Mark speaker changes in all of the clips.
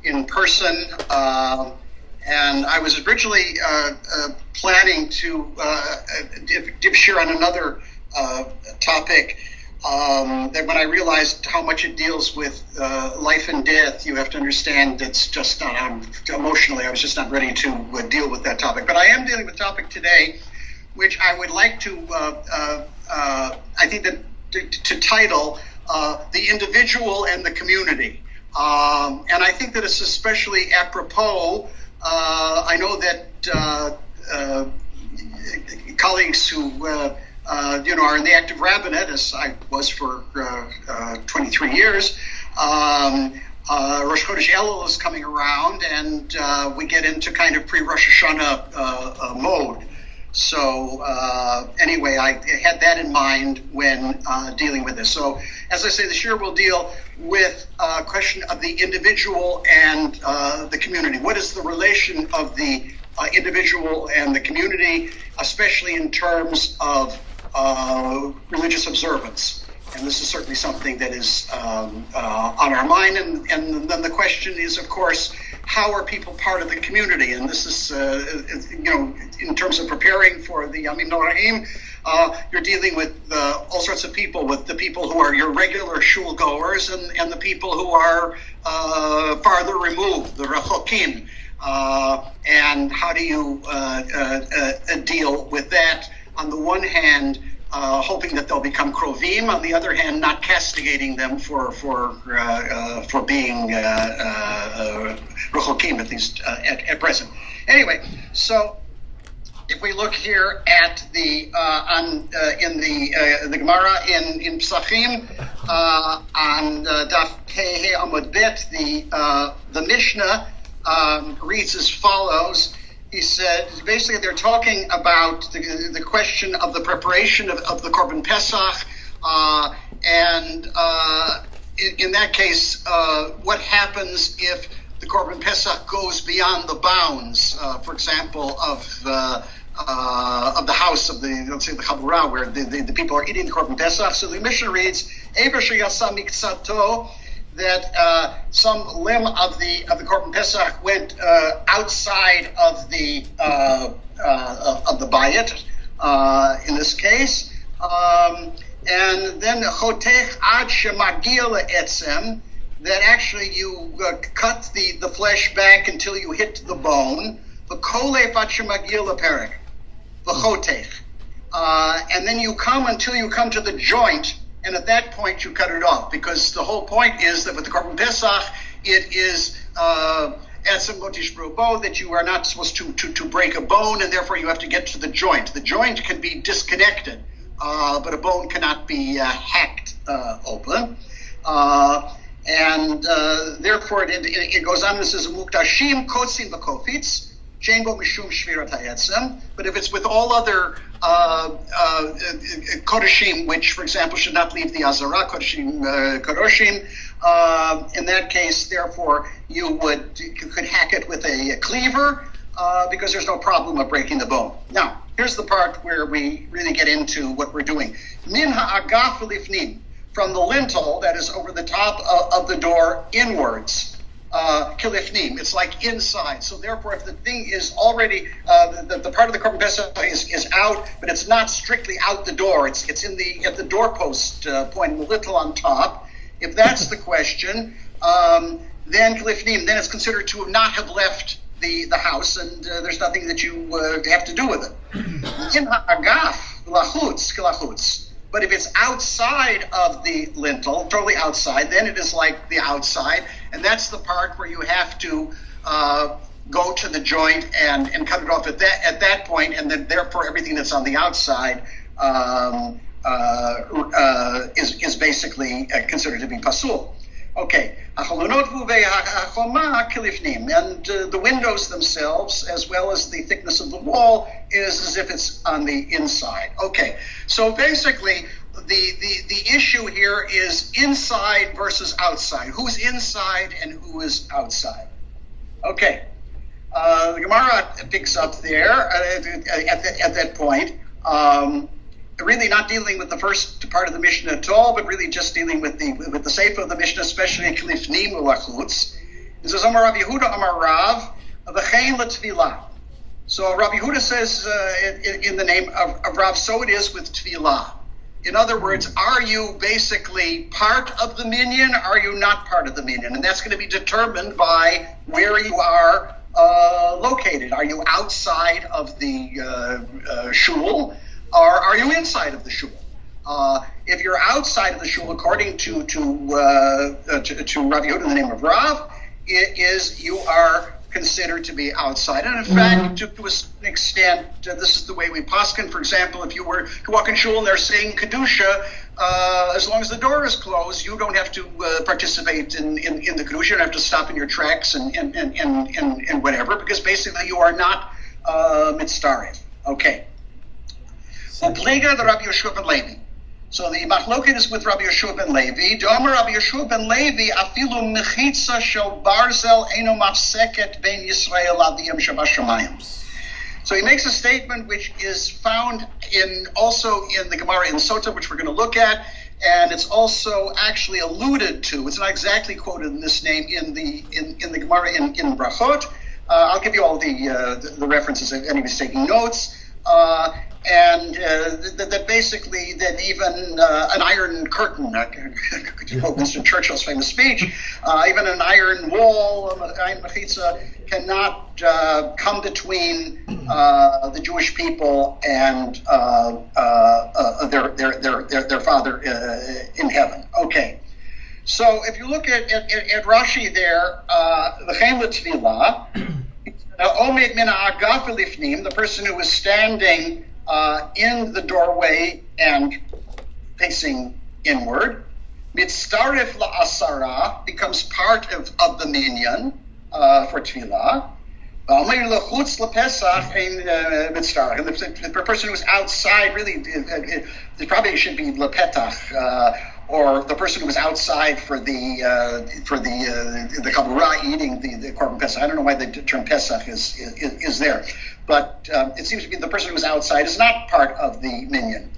Speaker 1: in person. And I was originally planning to share on another topic. That when I realized how much it deals with life and death, you have to understand it's just not, emotionally, I was just not ready to deal with that topic. But I am dealing with a topic today, which I would like to, I think that to title, The Individual and the Community. And I think that it's especially apropos. I know that colleagues who are in the active rabbinate, as I was for 23 years. Rosh Chodesh Elul is coming around, and we get into kind of pre-Rosh Hashanah mode. So anyway, I had that in mind when dealing with this. So as I say, this year we'll deal with a question of the individual and the community. What is the relation of the individual and the community, especially in terms of religious observance? And this is certainly something that is on our mind. And then the question is, of course, how are people part of the community? And this is, in terms of preparing for the Yamim Noraim, you're dealing with all sorts of people, with the people who are your regular shul goers and the people who are farther removed, the Rechokim. And how do you deal with that? On the one hand, hoping that they'll become krovim. On the other hand, not castigating them for being rechokim, at least at present. Anyway, so if we look here at the in the Gemara in Pesachim on Daf He Amud Bet, the Mishnah reads as follows. He said, basically they're talking about the question of the preparation of the Korban Pesach, and in that case, what happens if the Korban Pesach goes beyond the bounds, for example, of the house of the, let's say, the Chabura, where the people are eating the Korban Pesach. So the Mishnah reads, Eber sheyasa miksato, that some limb of the Korban Pesach went outside of the bayit, in this case, and then chotech ad shemagia le'etzem, that actually you cut the flesh back until you hit the bone, v'kolef ad shemagia le'perek, v'chotech, and then you come until you come to the joint. And at that point, you cut it off, because the whole point is that with the Korban Pesach, it is etzem lo tishbru bo, that you are not supposed to break a bone, and therefore you have to get to the joint. The joint can be disconnected, but a bone cannot be hacked open. And therefore, it goes on and says, muktashim kotzim v'kofitz, shein bo mishum shvirat ha'etzem. But if it's with all other kodashim, which, for example, should not leave the Azara, kodashim, kadoshim, in that case, therefore, you could hack it with a cleaver, because there's no problem of breaking the bone. Now, here's the part where we really get into what we're doing. Min ha'agaf v'lifnim, from the lintel that is over the top of the door inwards. Kilifnim, it's like inside. So therefore, if the thing is already the part of the Korban Pesach is out, but it's not strictly out the door, it's at the doorpost point, the little on top. If that's the question, then Kilifnim, then it's considered to not have left the house, and there's nothing that you have to do with it. In ha'agaf lachutz kilachutz. But if it's outside of the lintel, totally outside, then it is like the outside, and that's the part where you have to go to the joint and cut it off at that point, and then therefore everything that's on the outside is basically considered to be pasul. Okay, and the windows themselves, as well as the thickness of the wall, is as if it's on the inside. Okay, so basically the issue here is inside versus outside. Who's inside and who is outside? Okay, the Gemara picks up there at that point. Really not dealing with the first part of the Mishnah at all, but really just dealing with the sefer of the Mishnah, especially Klifnim Ulachutz. It says, Amar Rabbi Yehuda, Amar Rav, v'chein l'tfilah. So Rabbi Yehuda says in the name of Rav, so it is with tfilah. In other words, are you basically part of the minyan? Are you not part of the minyan? And that's going to be determined by where you are located. Are you outside of the shul, or are you inside of the shul? If you're outside of the shul, according to Rabbi Yehuda in the name of Rav, you are considered to be outside. And in fact, to a certain extent, this is the way we paskin. For example, if you were to walk in shul and they're saying kedusha, as long as the door is closed, you don't have to participate in the kedusha. You don't have to stop in your tracks and whatever, because basically you are not mitzdarif. Okay. Upliga the Rabbi Yeshua ben Levi. So the machloket is with Rabbi Yeshua ben Levi. Domer Rabbi Yeshua ben Levi afilu mechitza shel barzel eino mafseket ben Yisrael aviyim shabashamayim. So he makes a statement which is found also in the Gemara in Sota, which we're going to look at, and it's also actually alluded to. It's not exactly quoted in this name in the Gemara in Brachot. I'll give you all the references if anybody's taking notes. And that basically that even an iron curtain, to quote Winston Churchill's famous speech, even an iron wall, an iron mechitza, cannot come between the Jewish people and their Father in heaven. Okay, so if you look at Rashi there, the Chen L'Tfilah, Omed Mina Agaf Lifnim, the person who is standing in the doorway and facing inward, Mitzdarif la'asara, becomes part of the minyan for tefillah. L'chutz l'pesach mitzdarif. And the person who's outside, really, it probably should be lepetach, or the person who was outside for the kabura, eating the korban pesach. I don't know why the term pesach is there, but it seems to be the person who was outside is not part of the minyan.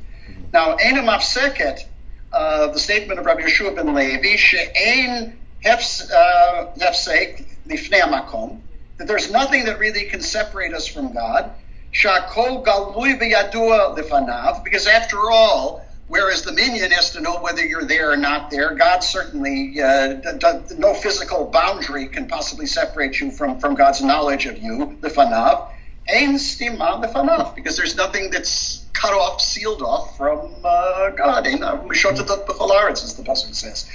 Speaker 1: Now, eina mafseket, the statement of Rabbi Yeshua ben Levi, she'ein hefsek lifnei makom, that there's nothing that really can separate us from God. Sha'kol galui b'yadua lifanav, because after all, whereas the minyan has to know whether you're there or not there, God certainly, no physical boundary can possibly separate you from God's knowledge of you, lefanav. Ein stima lefanav, because there's nothing that's cut off, sealed off from God. Ein mishotatot b'chol haaretz, as the pasuk says.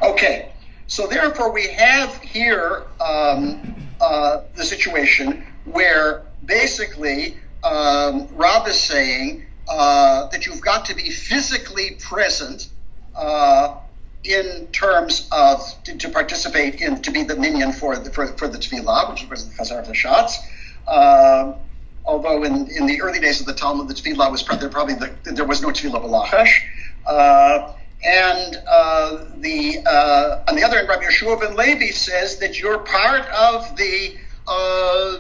Speaker 1: Okay, so therefore we have here the situation where basically Rab is saying that you've got to be physically present in terms of to participate in, to be the minyan for the tefillah, which was the chazar of the shots. Although in the early days of the Talmud, the tefillah was there was no tefillah b'lachash. And on the other end, Rabbi Yeshua ben Levi says that you're part of the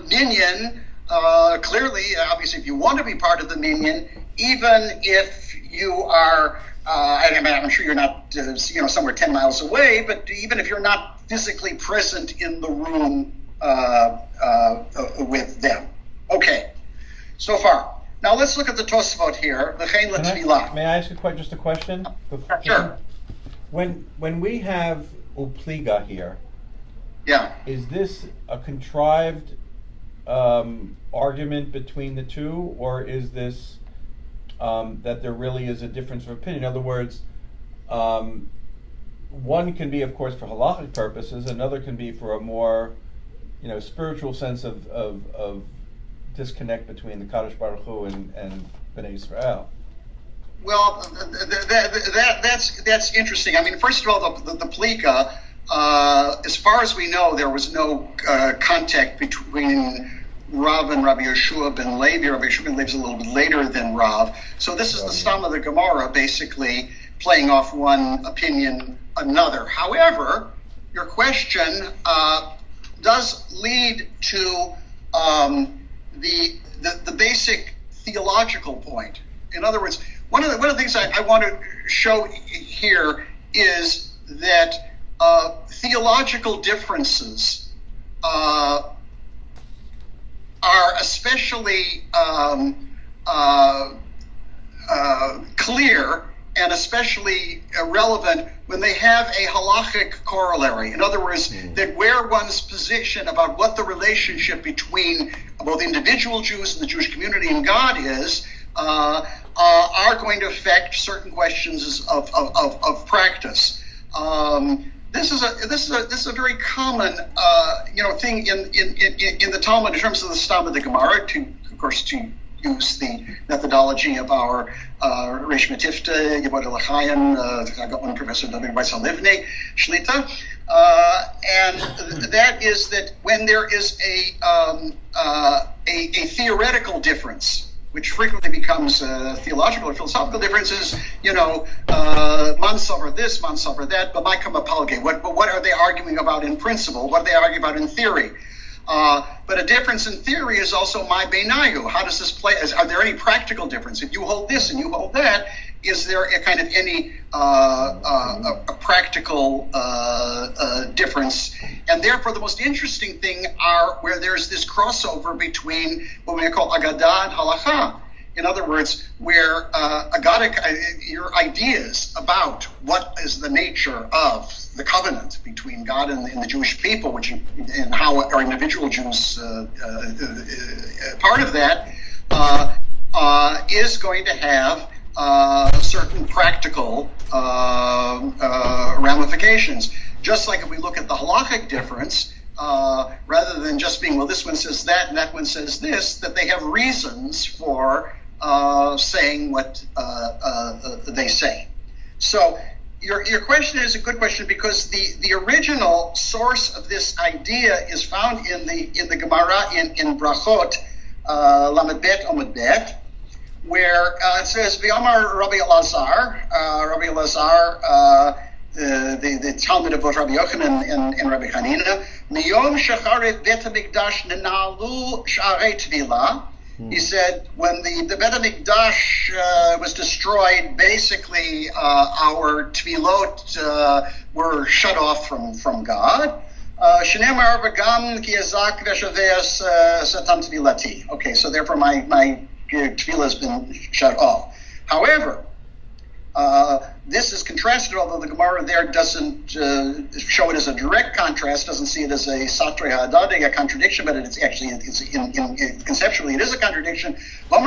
Speaker 1: minyan. Clearly, obviously, if you want to be part of the minyan, even if you are, I'm sure you're not, somewhere 10 miles away, but even if you're not physically present in the room with them. Okay, so far. Now let's look at the Tosafot here. The Chen L'Tfilah.
Speaker 2: May I ask just a question?
Speaker 1: Sure.
Speaker 2: When we have Upliga here,
Speaker 1: yeah,
Speaker 2: is this a contrived argument between the two, or is this that there really is a difference of opinion? In other words, one can be, of course, for halachic purposes, another can be for a more, spiritual sense of disconnect between the Kadosh Baruch Hu and Bnei Israel.
Speaker 1: Well, that's interesting. I mean, first of all, the Plika, as far as we know, there was no contact between Rav and Rabbi Yeshua ben Levi. Rabbi Yeshua ben Levi is a little bit later than Rav. So this is the stam of the Gemara, basically playing off one opinion another. However, your question does lead to the basic theological point. In other words, one of the things I want to show here is that theological differences are especially clear and especially relevant when they have a halachic corollary. In other words, that where one's position about what the relationship between both individual Jews and the Jewish community and God is are going to affect certain questions of practice. This is a very common thing in the Talmud in terms of the Stam of the Gemara, to use the methodology of our Reish Metifta, Yevod Elachayim, I got one Professor David Weissel-Livni, Shlita, and that is that when there is a theoretical difference, which frequently becomes theological or philosophical differences, man suffer this, man suffer that, but my come apalge. What are they arguing about in principle? What are they arguing about in theory? But a difference in theory is also my beinayu. How does this play? Are there any practical difference? If you hold this and you hold that, is there a kind of any a practical difference? And therefore, the most interesting thing are where there's this crossover between what we call agadah and halacha. In other words, where your ideas about what is the nature of the covenant between God and the Jewish people, and how our individual Jews part of that, is going to have certain practical ramifications. Just like if we look at the halachic difference, rather than just being, well, this one says that and that one says this, that they have reasons for saying what they say. So your question is a good question, because the original source of this idea is found in the Gemara in Brachot, Lamed Bet Amud Bet, where it says, V'amar Rabbi Elazar, the Talmud of both Rabbi Yochanan and Rabbi Hanina, Miyom Shacharet Bet HaMikdash Nenalu Sha'arei Tvila. He said, when the Bet HaMikdash was destroyed, basically our tefillot were shut off from God. Shneimar v'gam ki yazak v'shaveas satam tefillati. Okay, so therefore my tefillah has been shut off. However, this is contrasted, although the Gemara there doesn't show it as a direct contrast, doesn't see it as a satre ha'adade, a contradiction, but it's actually, conceptually, it is a contradiction. So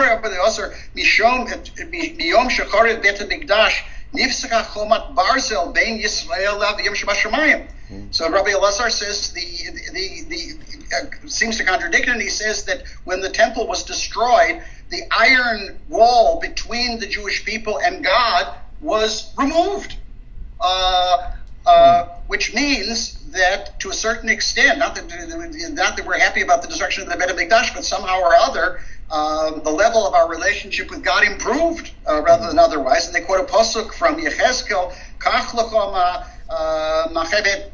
Speaker 1: Rabbi Elazar says seems to contradict it, and he says that when the temple was destroyed, the iron wall between the Jewish people and God was removed, which means that to a certain extent, not that we're happy about the destruction of the Bet HaMikdash, but somehow or other, the level of our relationship with God improved rather than otherwise. And they quote a pasuk from Yechezkel, Kach lecha machet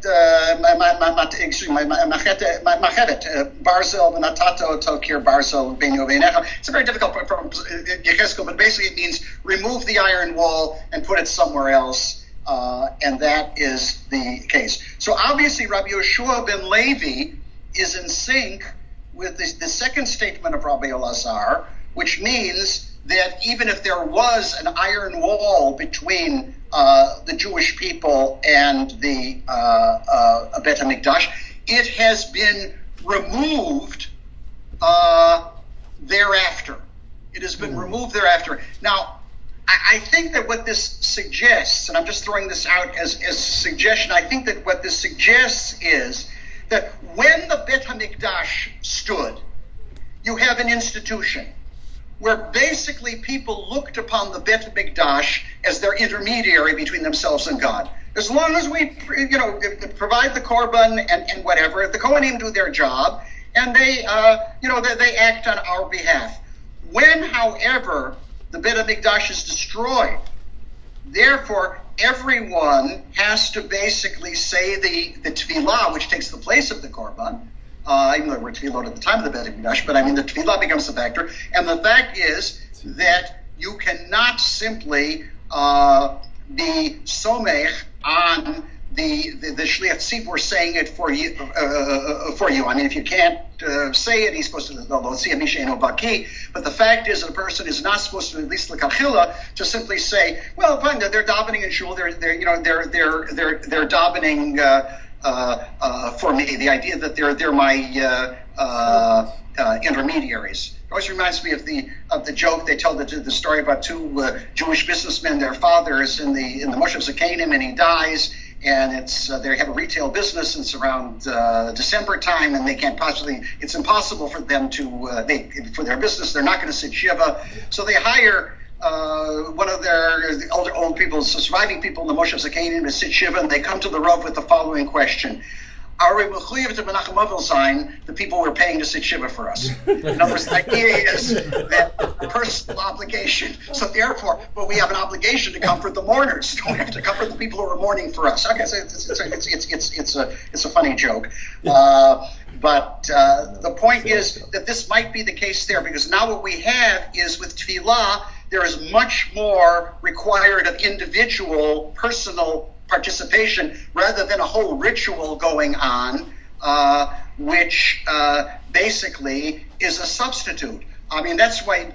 Speaker 1: barzel v'natato tokir barzel beinu v'einecha. It's a very difficult part from Yechezkel, but basically it means remove the iron wall and put it somewhere else, and that is the case. So obviously Rabbi Yehoshua ben Levi is in sync with the second statement of Rabbi Elazar, which means that even if there was an iron wall between the Jewish people and the Bet HaMikdash, it has been removed thereafter. It has been removed thereafter. Now, I think that what this suggests, and I'm just throwing this out as a suggestion, I think that what this suggests is that when the Bet HaMikdash stood, you have an institution where basically people looked upon the Bet HaMikdash as their intermediary between themselves and God. As long as we, provide the korban and whatever, the Kohanim do their job, and they act on our behalf. When, however, the Bet HaMikdash is destroyed, therefore, everyone has to basically say the tefillah, which takes the place of the korban, even though we're tefillot at the time of the Bet HaMikdash, but the tefillah becomes the factor. And the fact is that you cannot simply be somech on the Shliach Tzibur saying it for you. I mean, if you can't say it, he's supposed to see a Mishaino Baki. But the fact is, that a person is not supposed to, at least l'kachila, to simply say, well, fine, they're davening in shul. They're davening for me. The idea that they're my intermediaries. It always reminds me of the joke they tell the story about two Jewish businessmen. Their father is in the Moshe Zakanim, and he dies. And they have a retail business, and it's around December time, and they can't possibly. It's impossible for them for their business. They're not going to sit shiva, so they hire one of their old people, surviving people in the Moshe Zakanim to sit shiva, and they come to the Rav with the following question: are we mechuyev to Menachem Avil sign the people we're paying to sit shiva for us? In other words, the idea is that a personal obligation. So therefore, but we have an obligation to comfort the mourners. We have to comfort the people who are mourning for us. Okay, so it's a funny joke, but the point is that this might be the case there, because now what we have is with tefillah, there is much more required of individual, personal participation rather than a whole ritual going on, which basically is a substitute. I mean, that's why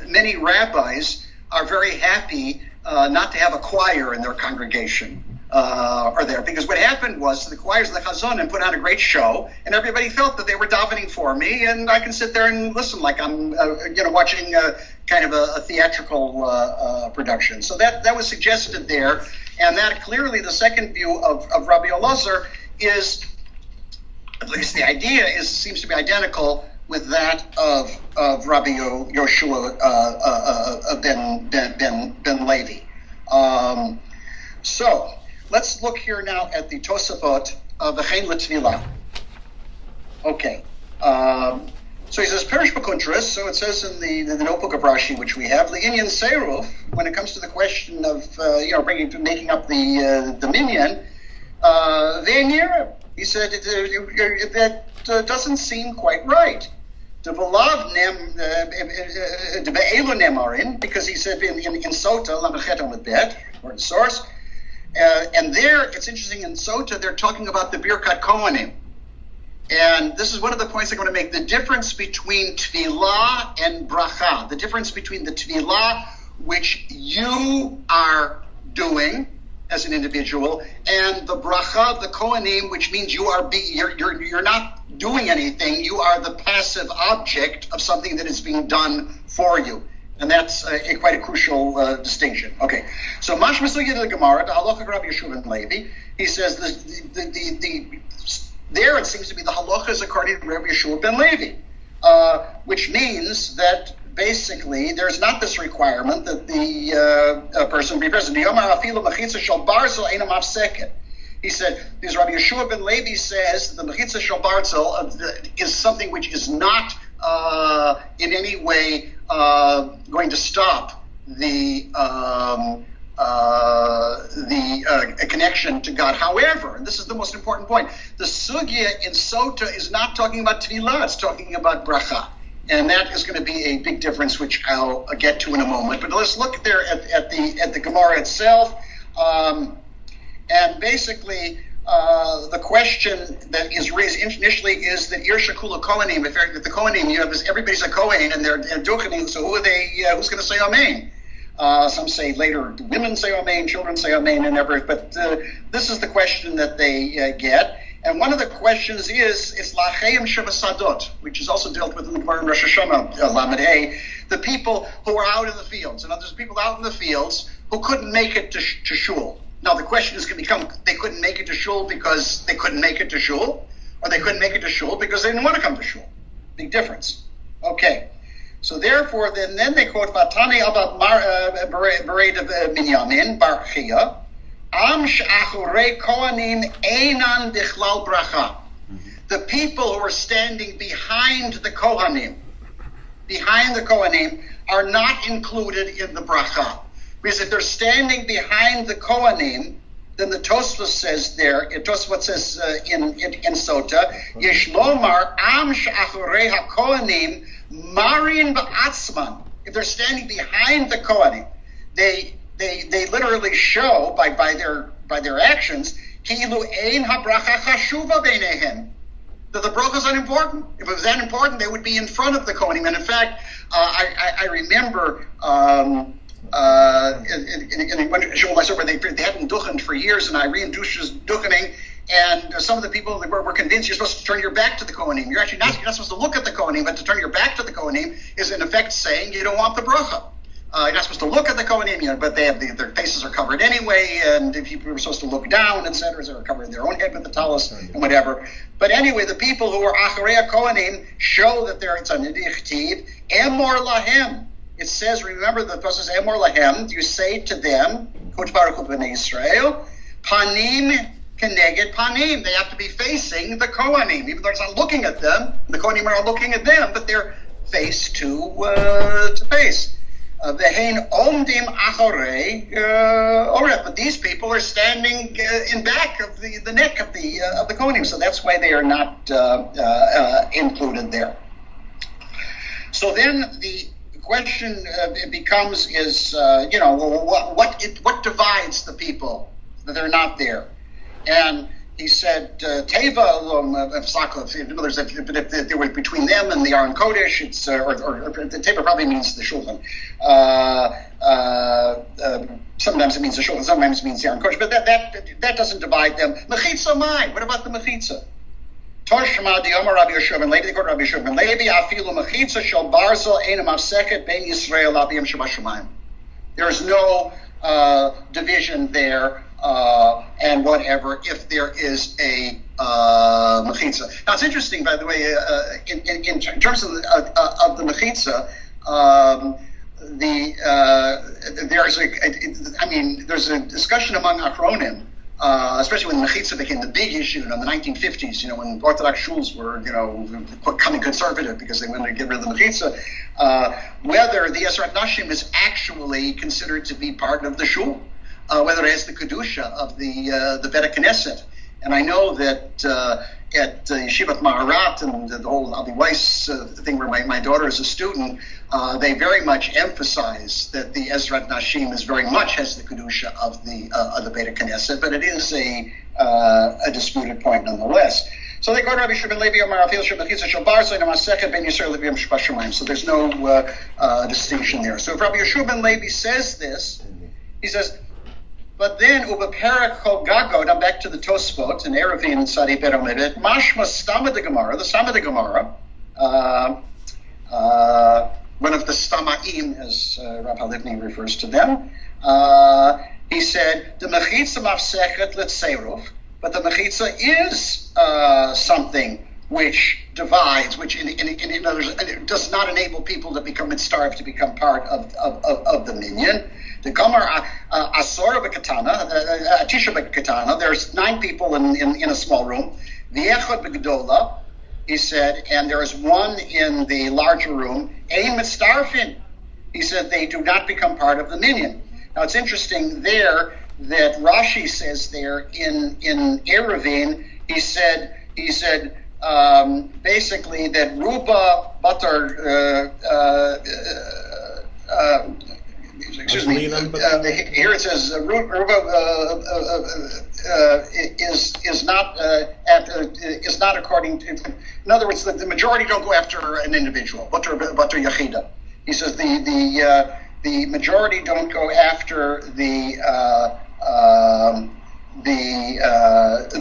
Speaker 1: many rabbis are very happy not to have a choir in their congregation or there, because what happened was the choirs, the chazonim, put on a great show, and everybody felt that they were davening for me, and I can sit there and listen like I'm watching kind of a theatrical production. So that was suggested there. And that clearly, the second view of Rabbi Elazar is, at least the idea seems to be identical with that of Rabbi Yoshua ben Levi. So let's look here now at the Tosafot of the V'chein L'Tvilah. Okay. So he says, Perish B'Kuntras, so it says in the notebook of Rashi, which we have, L'Inyan Seiruf, when it comes to the question of, making up the minyan, Ve'nira, he said, that doesn't seem quite right. De'volav De'be'elu Nemarin, because he said in Sota, Lamachet Amud Bet, or in source, and there, it's interesting, in Sota, they're talking about the Birkat Kohanim. And this is one of the points I'm going to make, the difference between tefillah and bracha, the difference between the tefillah, which you are doing as an individual, and the bracha, the kohanim, which means you're not doing anything, you are the passive object of something that is being done for you. And that's quite a crucial distinction. Okay, so Mash Masugya the Gemara, the Halacha of Rabbi Yeshua ben Levi, he says there it seems to be the halachas according to Rabbi Yeshua ben Levi, which means that basically there's not this requirement that the person be present. He said, because Rabbi Yeshua ben Levi says the mechitza shel barzel is something which is not in any way going to stop the connection to God. However, and this is the most important point, the sugya in Sota is not talking about tefillah, it's talking about bracha. And that is going to be a big difference, which I'll get to in a moment. But let's look there at the Gemara itself. And basically, the question that is raised initially is that Ir Shakula Kohanim, if the Kohanim, everybody's a Kohen and they're duchening, so who are they? Who's going to say Amen? Some say later, women say Amen, children say Amen, and everything. But this is the question that they get. And one of the questions is Lachayim Shavasadot, which is also dealt with in the Gemara in Rosh Hashanah, Lamed Hey, the people who are out in the fields. And there's people out in the fields who couldn't make it to shul. Now the question is going to become, they couldn't make it to shul because they couldn't make it to shul, or they couldn't make it to shul because they didn't want to come to shul. Big difference. Okay. So therefore, then they quote Vatani about Bered of Minyamin, Bar Chia, Am Sh'achure Kohanim Einan Bichlal Bracha. The people who are standing behind the Kohanim, are not included in the bracha. Because if they're standing behind the Kohanim, then the Tosfos says there, Tosfos says in Sota, Yesh Lomar Am Sh'achure HaKohanim Marin Ba'atzman. If they're standing behind the Kohanim, they literally show by their by their actions, ki'ilu ein habracha chashuva beinehem, that the bracha is unimportant. If it was that important, they would be in front of the kohanim. And in fact, I remember in one shul myself where they hadn't duchened for years, and I reintroduced duchening, and some of the people were convinced you're supposed to turn your back to the kohanim. You're not supposed to look at the kohanim, but to turn your back to the kohanim is in effect saying you don't want the bracha. You're not supposed to look at the kohanim, but they have their faces are covered anyway, and if you were supposed to look down, etc., they're covering their own head with the talis and whatever. But anyway, the people who are acharei kohanim show that it's a nidichtiv emor lahem. It says, remember the process says emor lahem. You say to them, Kodesh Baruch Hu b'nei Yisrael, panim keneged panim. They have to be facing the kohanim, even though it's not looking at them. The kohanim are not looking at them, but they're face to face. Vehein omdim acharei orech. But these people are standing in back of the neck of the kohanim, so that's why they are not included there. So then the question becomes what divides the people that they're not there? And he said, Teva Sakov. In other words, if they were between them and the Aron Kodesh, it's or Teva probably means the Shulchan. Sometimes it means the Shulchan, sometimes it means the Aron Kodesh, but that doesn't divide them. Mechitza mai. What about the Mechitza? Toshma diomar Rabbi Yeshua ben Levi. They quote Rabbi Yeshua ben Levi. Afilu Mechitza shel barzel ein mafseket ben Yisrael abiyam shabashamayim. There is no division there. And whatever, if there is a mechitza. Now it's interesting, by the way, in terms of the mechitza, there's a discussion among achronim, especially when mechitza became the big issue in the 1950s. When Orthodox shuls were becoming conservative because they wanted to get rid of the mechitza, whether the Ezrat Nashim is actually considered to be part of the shul. Whether it has the kedusha of the Beit Knesset, and I know that at Yeshivat Maharat and the whole Avi Weiss thing, where my daughter is a student, they very much emphasize that the Ezrat Nashim is very much has the kedusha of the Beit Knesset, but it is a disputed point nonetheless. So they go to Rabbi Yeshua ben Levi Amar Afil Shebachitza Shel Bar Soin Amasechet Ben Yisrael Levim Shebashamayim. So there's no distinction there. So if Rabbi Yeshua ben Levi says this, he says. But then, Ubeperak Kol Gagod, I'm back to the Tosfot, and Erevin Sadi Beromibit, Mashma Stama de Gemara, the Stama de Gemara, one of the Stamaim, as Rabbi Livni refers to them, he said, the Mechitza Mafsechet Letzeiruf, but the Mechitza is something which divides, which in other words, does not enable people to become mitzvah to become part of the minyan. The Gomer Asora B'Katana, Atisha B'Katana, there's 9 people in a small room. V'echad B'Gedola, he said, and there is one in the larger room. Ein Mitzdarfin, he said, they do not become part of the minyan. Now it's interesting there that Rashi says there in Erevin, he said basically that Ruba Batar excuse me. Here it says Ruba is not according to. In other words, the majority don't go after an individual. Batar Yachida. He says the majority don't go after the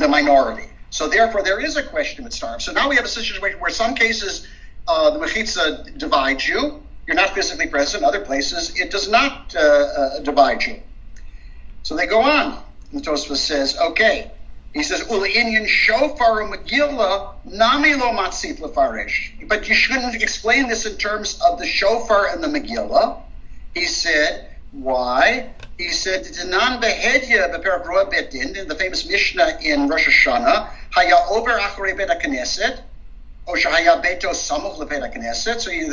Speaker 1: minority. So therefore, there is a question with starve. So now we have a situation where some cases the mechitza divides you. You're not physically present. Other places, it does not divide you. So they go on. And Tosfos says, okay. He says, Ula-inyan shofar Megillah nami lo matzit lefaresh. But you shouldn't explain this in terms of the shofar and the Megillah. He said, why? He said, Dinan behedya beperak roa betin, in the famous Mishnah in Rosh Hashanah, haya over acharei Beit HaKnesset, so the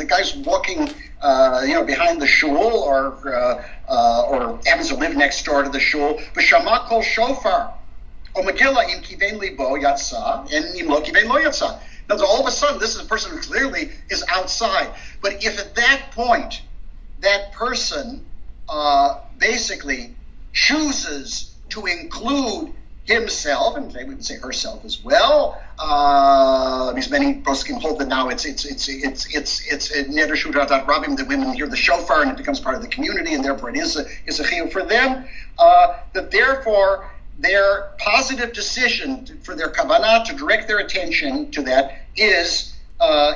Speaker 1: guy's walking, behind the shul, or happens to live next door to the shul. B'shama kol shofar, o Megillah im kivein libo yatsa, and im lo kivein lo yatsa. Now, all of a sudden, this is a person who clearly is outside. But if at that point, that person basically chooses to include himself, and they would say herself as well. Because many poskim hold that now it's neder shudat rabim, the women hear the shofar and it becomes part of the community, and therefore it is a chiyuv for them. That therefore their positive decision for their kavanah to direct their attention to that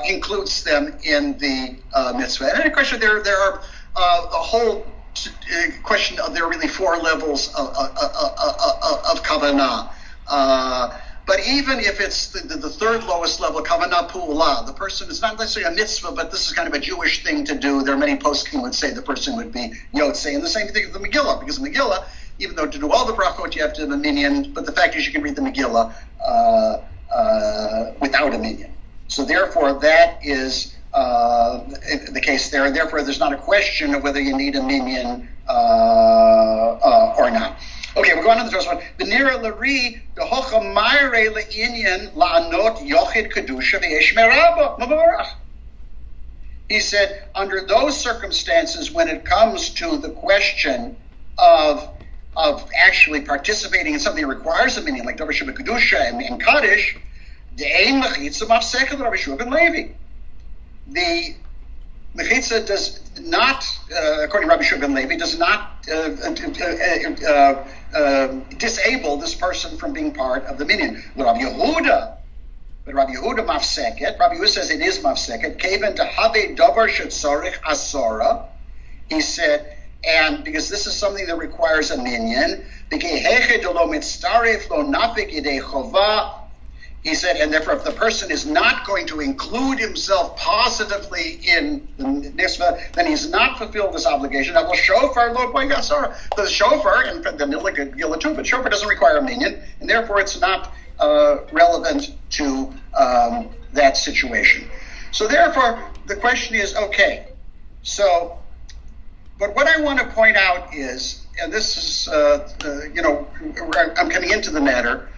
Speaker 1: includes them in the mitzvah. And of course, there are a whole question of there are really four levels of kavanah. But even if it's the third lowest level, kavanah pu'ulah, the person is not necessarily a mitzvah, but this is kind of a Jewish thing to do. There are many poskim would say the person would be yotzei, and the same thing with the Megillah, because the Megillah, even though to do all the brachot you have to have a minyan, but the fact is you can read the Megillah without a minyan. So therefore that is the case there, and therefore there's not a question of whether you need a minyan or not. Okay, we're going on to the first one. V'nira l'ri d'hocha mayre le'inyan la'anot yochid kedusha v'yesh meraba mavarach. He said, under those circumstances, when it comes to the question of actually participating in something that requires a minyan, like davar sheba kedusha and kaddish, de'ein mechitza mafseket Rabbi Shua ben Levi. The mechitza does not, according to Rabbi Shua ben Levi, does not disable this person from being part of the minyan. Rabbi Yehuda mafseket. Rabbi Yehuda says it is mafseket. Keven to have davar shetzorich asora. He said, and because this is something that requires a minyan, he said, and therefore if the person is not going to include himself positively in the mitzvah, then he's not fulfilled this obligation. Now, the shofar, the shofar, and the Megillah too, but shofar doesn't require a minyan, and therefore it's not relevant to that situation. So therefore, the question is, okay, so, but what I want to point out is, and this is, I'm coming into the matter,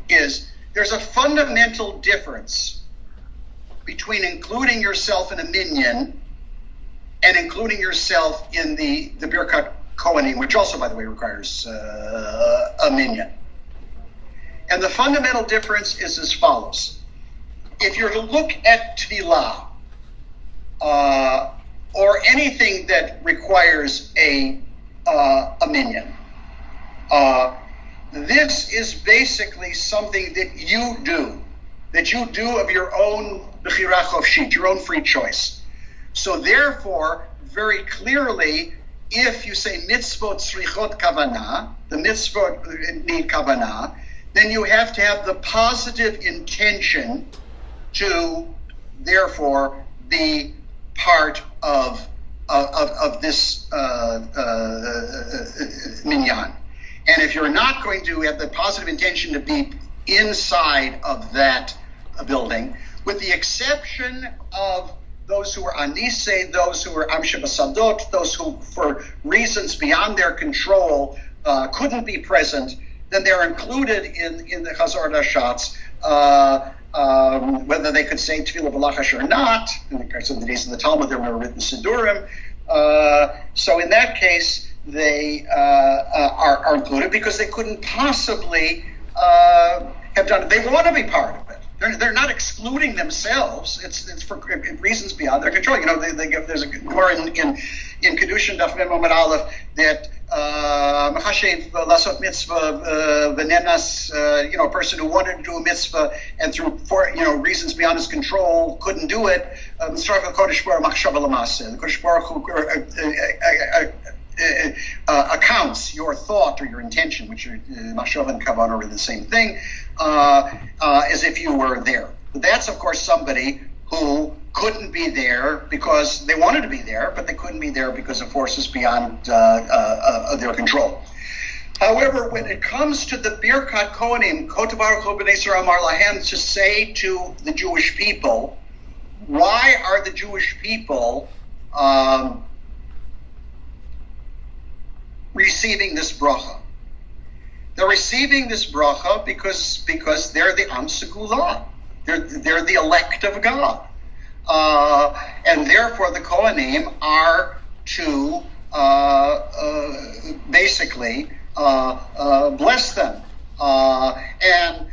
Speaker 1: is there's a fundamental difference between including yourself in a minyan and including yourself in the Birkat Kohanim, which also, by the way, requires a minyan. And the fundamental difference is as follows. If you're to look at tefillah, or anything that requires a minyan, this is basically something that you do of your own bechira chofshit, your own free choice. So therefore, very clearly, if you say mitzvot tzrichot kavanah, the mitzvot need kavanah, then you have to have the positive intention to, therefore, be part of this minyan. And if you're not going to have the positive intention to be inside of that building, with the exception of those who are anisei, those who are amshe basadot, those who, for reasons beyond their control, couldn't be present, then they're included in the Chazor Dashatz, whether they could say Tefillah B'Lachash or not. In the case of the days of the Talmud, there were written Sidurim. So in that case, they are included because they couldn't possibly have done it. They want to be part of it. They're not excluding themselves. It's for reasons beyond their control. You know, there's a Gemara in Kedushin Daf Mem Amud Aleph that Machashev Lasot Mitzvah Venenas, a person who wanted to do a mitzvah and through reasons beyond his control couldn't do it. Mitzvah Kodesh Baruch Machshav L'Maseh. The Kodesh Baruch Hu accounts your thought or your intention, which are Machshav and Kavanah are the same thing, as if you were there. But that's, of course, somebody who couldn't be there because they wanted to be there, but they couldn't be there because of forces beyond their control. However, when it comes to the Birkat Kohanim, Kotabaruch Hu B'nai Yisrael Amar Lahem, to say to the Jewish people, why are the Jewish people receiving this bracha? They're receiving this bracha because they're the Am Segulah. They're the elect of God. And therefore the Kohanim are to basically bless them. And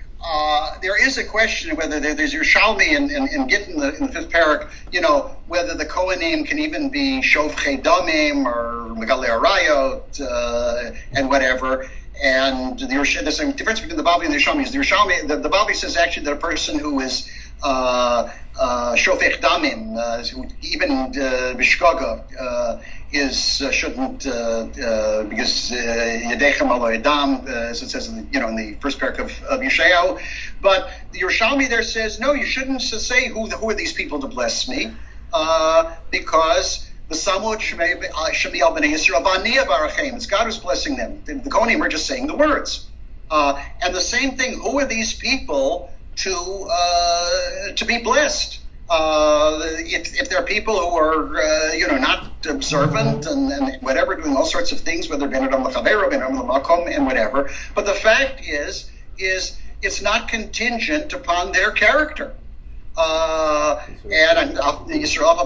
Speaker 1: there is a question whether there's Yerushalmi and Gittin in the fifth parak, whether the Kohanim can even be Shofchei Damim or Megalei Arayot and whatever. And there's a difference between the Babli and the Yerushalmi. The Babli says actually that a person who is Shofech Damim, even Bishkoga, shouldn't because Yedechem Alo Edam, as it says in the first parak of Yeshayahu. But the Yerushalmi there says no, you shouldn't say who are these people to bless me, because the Samud Shemi al Bnei Yisrael V'Aniya Barachem. It's God who's blessing them. The Kohanim are just saying the words. And the same thing. Who are these people to be blessed? If there are people who are not observant and whatever, doing all sorts of things, whether ben adam l'chaveiro, ben adam l'makom, and whatever. But the fact is it's not contingent upon their character. And Yisrael,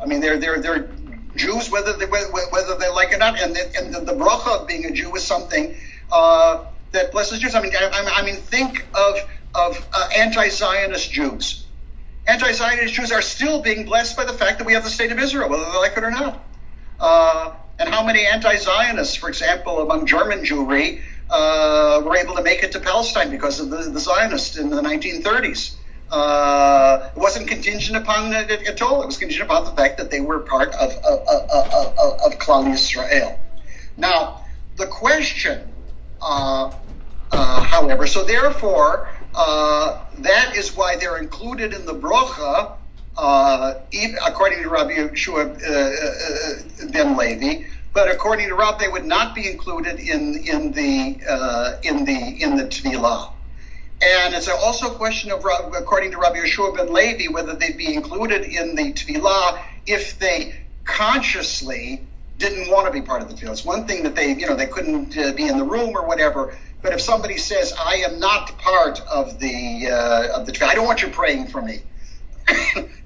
Speaker 1: I mean, they're Jews whether they like it or not, and the bracha of being a Jew is something that blesses Jews. I mean, think of anti-Zionist Jews. Anti-Zionist Jews are still being blessed by the fact that we have the state of Israel, whether they like it or not. And how many anti-Zionists, for example, among German Jewry, were able to make it to Palestine because of the Zionists in the 1930s? It wasn't contingent upon it at all. It was contingent upon the fact that they were part of Klal Yisrael. Now, the question, however, so therefore, that is why they're included in the bracha, even according to Rabbi Yeshua ben Levi. But according to Rab, they would not be included in the Tefillah. And it's also a question of, according to Rabbi Yeshua ben Levi, whether they'd be included in the Tefillah if they consciously didn't want to be part of the Tefillah. It's one thing that they couldn't be in the room or whatever. But if somebody says, "I am not part of the Tefillah, I don't want you praying for me,"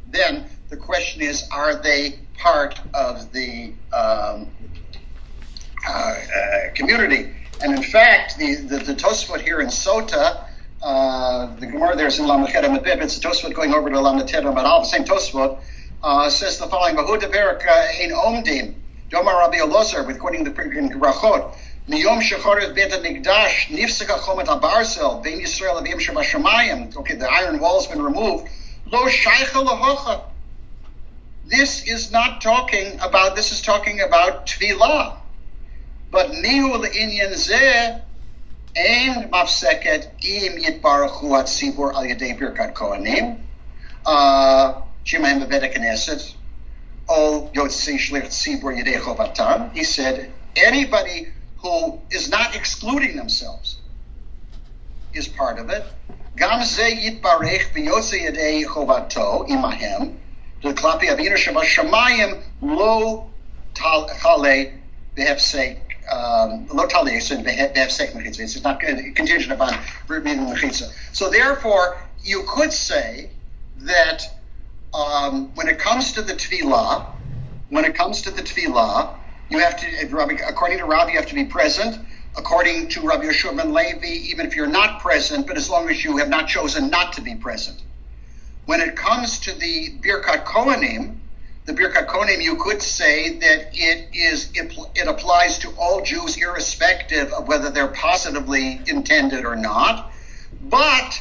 Speaker 1: then the question is, are they part of the community? And in fact, the Tosfot here in Sota, the Gemara there is in Lamachet Amabib. It's a Tosfot going over to Lamachet Amabib. The same Tosfot says the following: "Mahuda Berak ein omdim Domar Rabbi Elazar," according to the Brachot. Miyom shechorev bet hamikdash nifseka chomet habarsel vein Yisrael avim shebashamayim. Okay, the iron wall's been removed. Lo shaycha lahocha. This is talking about Tefillah. But nihu le'inyan zeh ein mafseket im yitbarachu hatzibur al yedei birkat kohanim shemayim bebet knesset ol yotzei shlich tzibur yedei chovatam. He said anybody who is not excluding themselves is part of it. Gam zeh yitbarech v'yotzei yedei chovato imahem d'klapi avinu shebashamayim lo talei behefsek. It's not contingent upon reading mechitza. So therefore, you could say that when it comes to the tefillah, you have to, according to Rabbi, you have to be present. According to Rabbi Yeshua ben Levi, even if you're not present, but as long as you have not chosen not to be present. When it comes to the Birkat Kohanim, you could say that it applies to all Jews irrespective of whether they're positively intended or not. But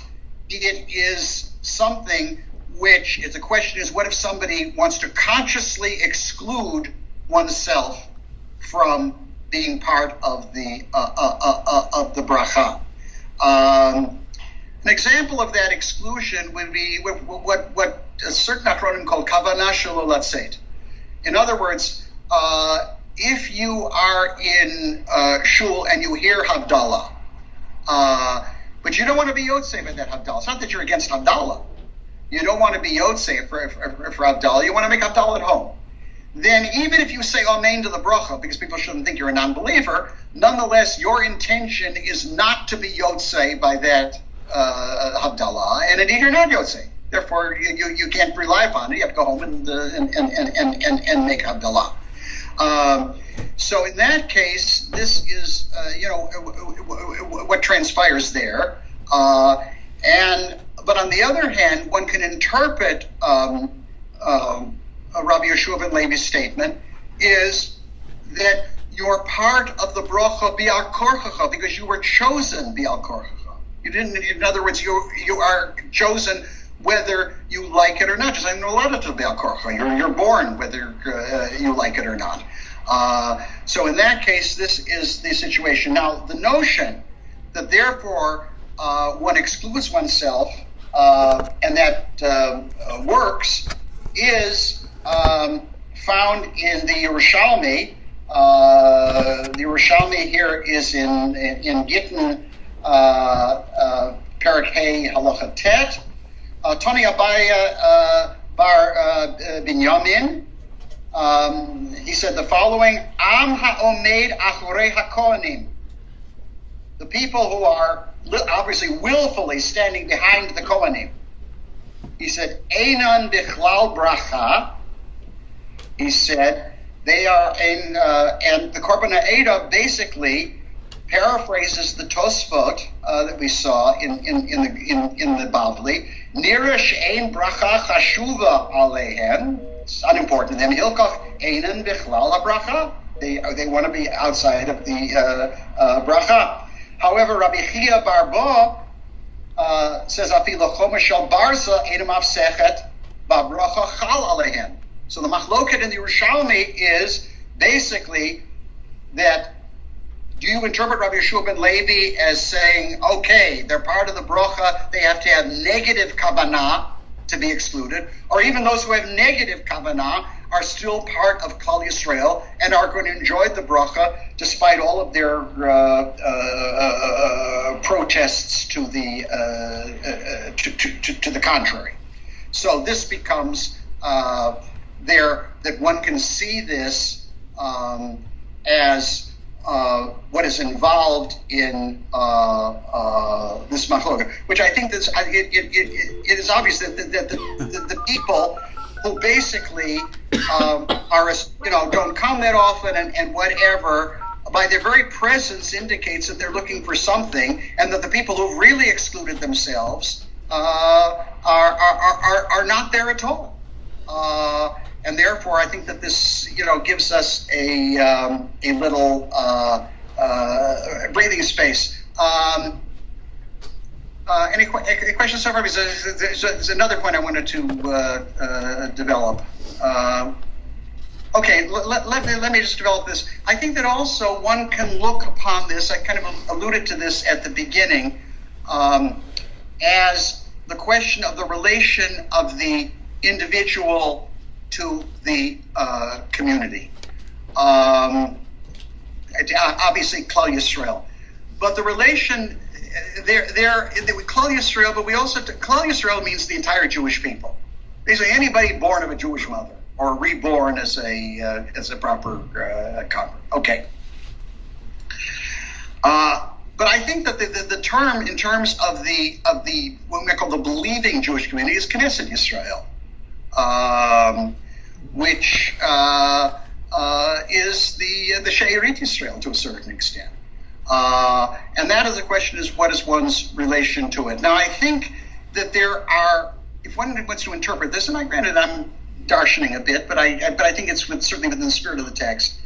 Speaker 1: it is something which, the question is, what if somebody wants to consciously exclude oneself from being part of the bracha? An example of that exclusion would be what a certain Achronim called kavanah shelo latzeit. In other words, if you are in shul and you hear Havdalah, but you don't want to be yotzei by that Havdalah. It's not that you're against Havdalah. You don't want to be yotzei for Havdalah. You want to make Havdalah at home. Then even if you say amen to the bracha, because people shouldn't think you're a non-believer, nonetheless, your intention is not to be yotzei by that Havdalah, and indeed you're not yotzei. Therefore, you can't rely upon it. You have to go home and make Havdalah. So in that case, this is what transpires there. But on the other hand, one can interpret Rabbi Yeshua ben Levi's statement is that you're part of the bracha bi'al korchacha because you were chosen bi'al korchacha. You didn't. In other words, you are chosen whether you like it or not. Just I'm allowed to bi'al korchacha. You're born whether you like it or not. So in that case, this is the situation. Now, the notion that therefore one excludes oneself and that works is found in the Yerushalmi. The Yerushalmi here is in Gittin Perek Hey Halacha Tet. Tony Abaya Bar Binyamin. He said the following: Am ha'omed achorei hakohanim. The people who are obviously willfully standing behind the Kohanim. He said, Einan bichlal bracha. He said, they are in, and the Korban HaEdah basically paraphrases the Tosfot that we saw in the Bavli. Nira she'ein bracha chashuva aleihem. It's unimportant. Then hilkach einan bichlal bracha. They want to be outside of the bracha. However, Rabbi Chia Barbo says afilu chomer shel barza einam afsechet babracha chal aleihem. So the machloket in the Yerushalmi is basically that, do you interpret Rabbi Yeshua ben Levi as saying, okay, they're part of the bracha, they have to have negative kavanah to be excluded, or even those who have negative kavanah are still part of Klal Yisrael and are going to enjoy the bracha despite all of their protests to the to the contrary. So this becomes that one can see this as what is involved in this machloket, which I think that it is obvious that the people who basically are don't come that often and whatever, by their very presence indicates that they're looking for something, and that the people who've really excluded themselves are not there at all. And therefore, I think that this, gives us a little breathing space. Any questions so far? There's another point I wanted to develop. Okay, let me just develop this. I think that also one can look upon this, I kind of alluded to this at the beginning, as the question of the relation of the individual to the community. Obviously, Klal Yisrael. But the relation, Klal Yisrael, but we also, Klal Yisrael means the entire Jewish people. Basically, anybody born of a Jewish mother or reborn as a proper convert. Okay. But I think that the term, in terms of the what we call the believing Jewish community, is Knesset Yisrael, which is the She'erit Yisrael to a certain extent. And that is the question: is what is one's relation to it? Now, I think that there are, if one wants to interpret this, and granted I'm darshaning a bit, but I think it's certainly within the spirit of the text,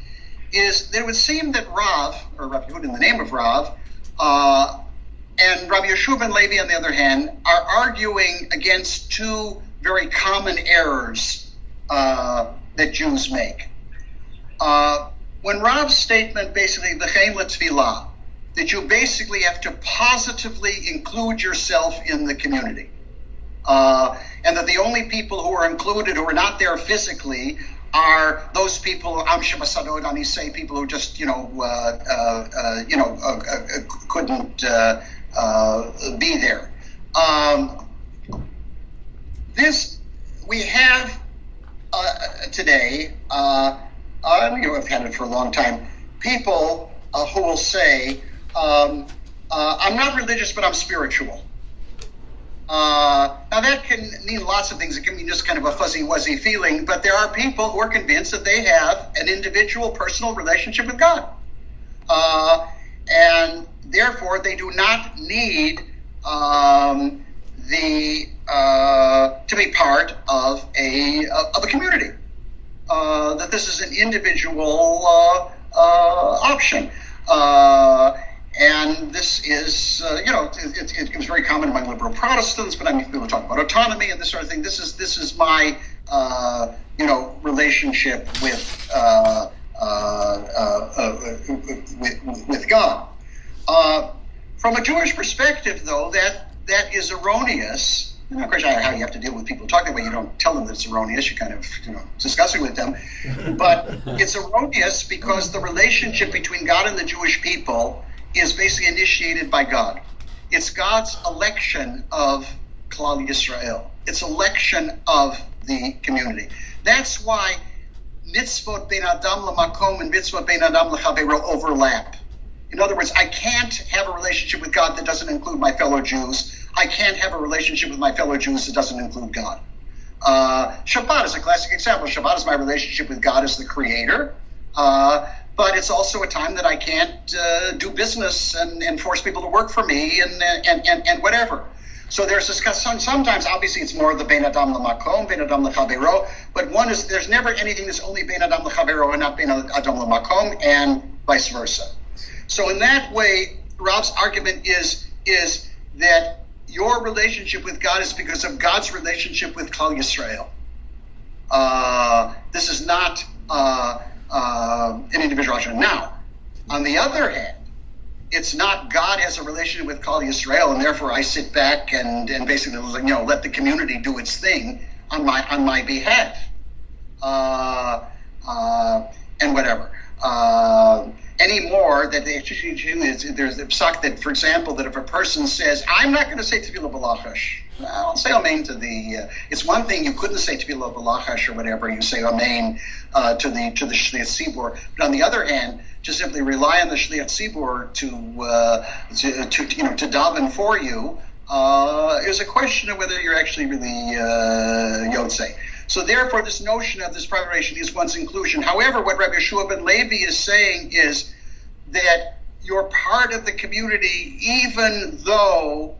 Speaker 1: is that it would seem that Rav, or Rabbi Yehuda in the name of Rav, and Rabbi Yeshua ben Levi, on the other hand, are arguing against two very common errors that Jews make. When Rav's statement, basically, v'chein le'tfilah, that you basically have to positively include yourself in the community, and that the only people who are included, who are not there physically, are those people, Am Shemasadod Anisei, people who just, couldn't be there. This we have today. I've had it for a long time. People who will say, "I'm not religious, but I'm spiritual." Now that can mean lots of things. It can mean just kind of a fuzzy-wuzzy feeling, but there are people who are convinced that they have an individual, personal relationship with God. therefore they do not need to be part of a community. That this is an individual option. And this is, it was very common among liberal Protestants, but I mean, people talk about autonomy and this sort of thing. This is my, relationship with God. From a Jewish perspective, though, that is erroneous. And of course, how you have to deal with people talking about it. You don't tell them that it's erroneous. You kind of, discuss it with them. But it's erroneous because the relationship between God and the Jewish people is basically initiated by God. It's God's election of Klal Yisrael. It's election of the community. That's why mitzvot ben adam lamakom and mitzvot ben adam lechavero overlap. In other words, I can't have a relationship with God that doesn't include my fellow Jews. I can't have a relationship with my fellow Jews that doesn't include God. Shabbat is a classic example. Shabbat is my relationship with God as the creator. But it's also a time that I can't do business and force people to work for me and whatever. So there's this, sometimes obviously it's more the Bein Adam L'Makom, Bein Adam L'Chavero, but there's never anything that's only Bein Adam L'Chavero and not Bein Adam L'Makom, and vice versa. So in that way, Rob's argument is that your relationship with God is because of God's relationship with Klal Yisrael. This is not an individual action. Now, on the other hand, it's not God has a relationship with Klal Yisrael, and therefore I sit back and basically let the community do its thing on my behalf, and whatever. Anymore, that there's the psak that, for example, that if a person says, "I'm not going to say tefillah b'lachash," I'll say amen to the. It's one thing you couldn't say tefillah b'lachash or whatever. You say amen to the shliach tzibur. But on the other hand, to simply rely on the shliach tzibur to daven for you is a question of whether you're actually really yotzei. So therefore, this notion of this private relation is one's inclusion. However, what Rabbi Yeshua ben Levi is saying is that you're part of the community, even though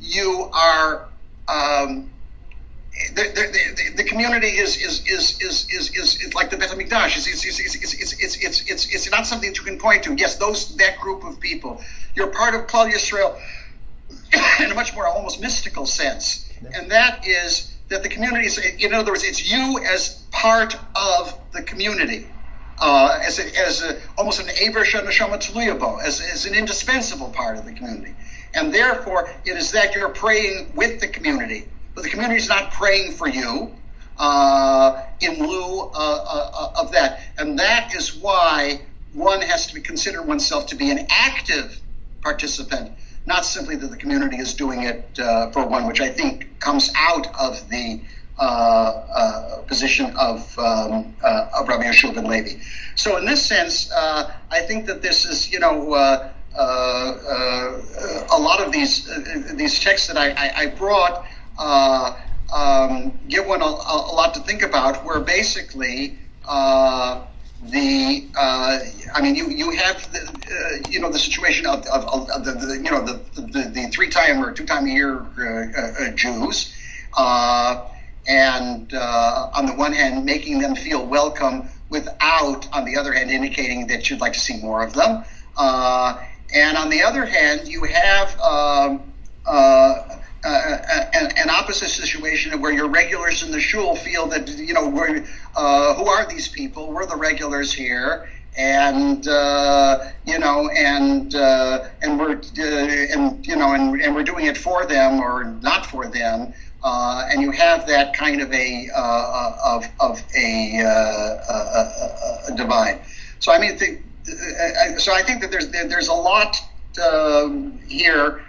Speaker 1: you are. The community is like the Beit HaMikdash. It's not something that you can point to. Yes, that group of people. You're part of Klal Yisrael in a much more almost mystical sense, and that is that the community is. In other words, it's you as part of the community, as almost an Eiver Neshama Tluya Bo, as an indispensable part of the community, and therefore it is that you're praying with the community. But the community is not praying for you in lieu of that. And that is why one has to consider oneself to be an active participant, not simply that the community is doing it for one, which I think comes out of the position of Rabbi Yeshua ben Levi. So in this sense, I think that this is, a lot of these texts that I brought give one a lot to think about, where basically you have the situation of the 3-time or 2-time a year Jews, and on the one hand making them feel welcome without, on the other hand, indicating that you'd like to see more of them, and on the other hand you have an opposite situation where your regulars in the shul feel that who are these people? We're the regulars here, and we're doing it for them or not for them, and you have that kind of a divide. So I mean, so I think that there's a lot here.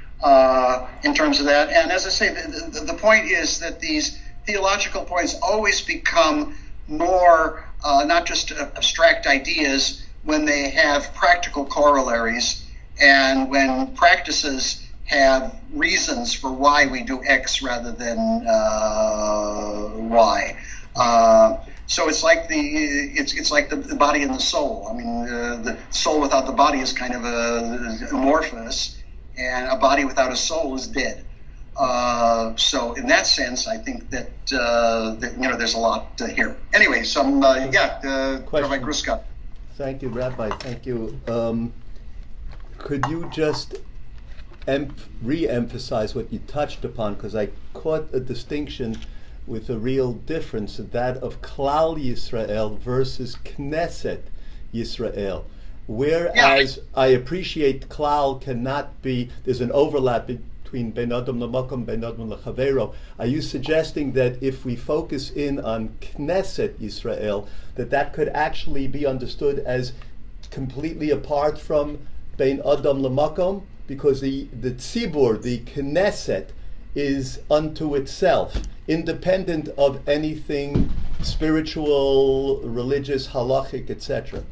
Speaker 1: In terms of that, and as I say, the point is that these theological points always become more not just abstract ideas when they have practical corollaries, and when practices have reasons for why we do X rather than Y. So it's like it's like the body and the soul. I mean, the soul without the body is kind of amorphous, and a body without a soul is dead. So in that sense, I think that there's a lot here. Anyway, Rabbi Gruska.
Speaker 3: Thank you, Rabbi. Thank you. Could you just re-emphasize what you touched upon? Because I caught a distinction with a real difference, that of Klal Yisrael versus Knesset Yisrael. Whereas I appreciate Klal cannot be, there's an overlap between Ben Adam L'Makom, Ben Adam L'Chavero. Are you suggesting that if we focus in on Knesset Yisrael, that could actually be understood as completely apart from Ben Adam L'Makom? Because the tzibur, the Knesset, is unto itself, independent of anything spiritual, religious, halachic, etc.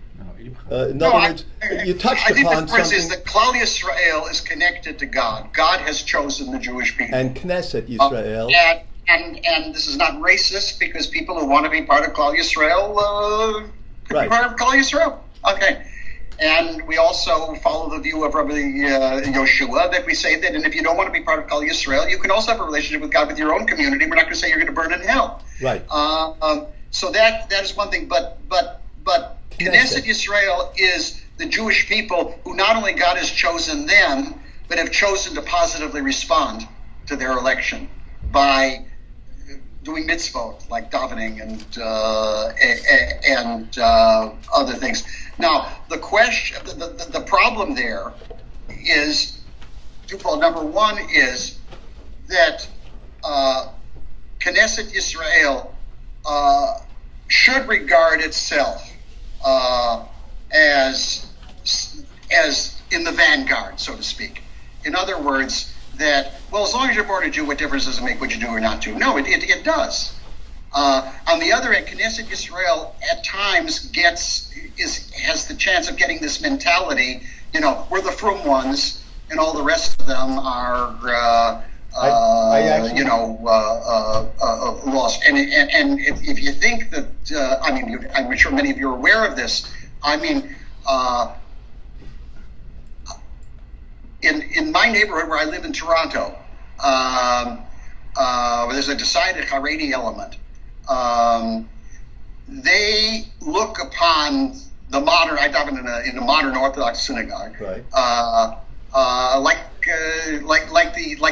Speaker 3: In other words, you touched upon something. I think the difference is
Speaker 1: that Klal Yisrael is connected to God. God has chosen the Jewish people.
Speaker 3: And Knesset Yisrael.
Speaker 1: And this is not racist, because people who want to be part of Klal Yisrael could be part of Klal Yisrael. Okay. And we also follow the view of Rabbi Yoshua, that we say that, and if you don't want to be part of Klal Yisrael, you can also have a relationship with God with your own community. We're not going to say you're going to burn in hell.
Speaker 3: Right.
Speaker 1: So that is one thing. But Knesset Yisrael is the Jewish people who not only God has chosen them, but have chosen to positively respond to their election by doing mitzvot like davening and other things. Now, the question, the problem there is twofold. Number one is that Knesset Yisrael should regard itself as in the vanguard, so to speak. In other words, that, well, as long as you're born a Jew, what difference does it make what you do or not do? No, it does. On the other hand, Knesset Yisrael at times has the chance of getting this mentality, we're the frum ones, and all the rest of them are, lost. And if you think that, I'm sure many of you are aware of this. In my neighborhood where I live in Toronto, there's a decided Haredi element. They look upon the modern. I daven in a modern Orthodox synagogue,
Speaker 3: right?
Speaker 1: Like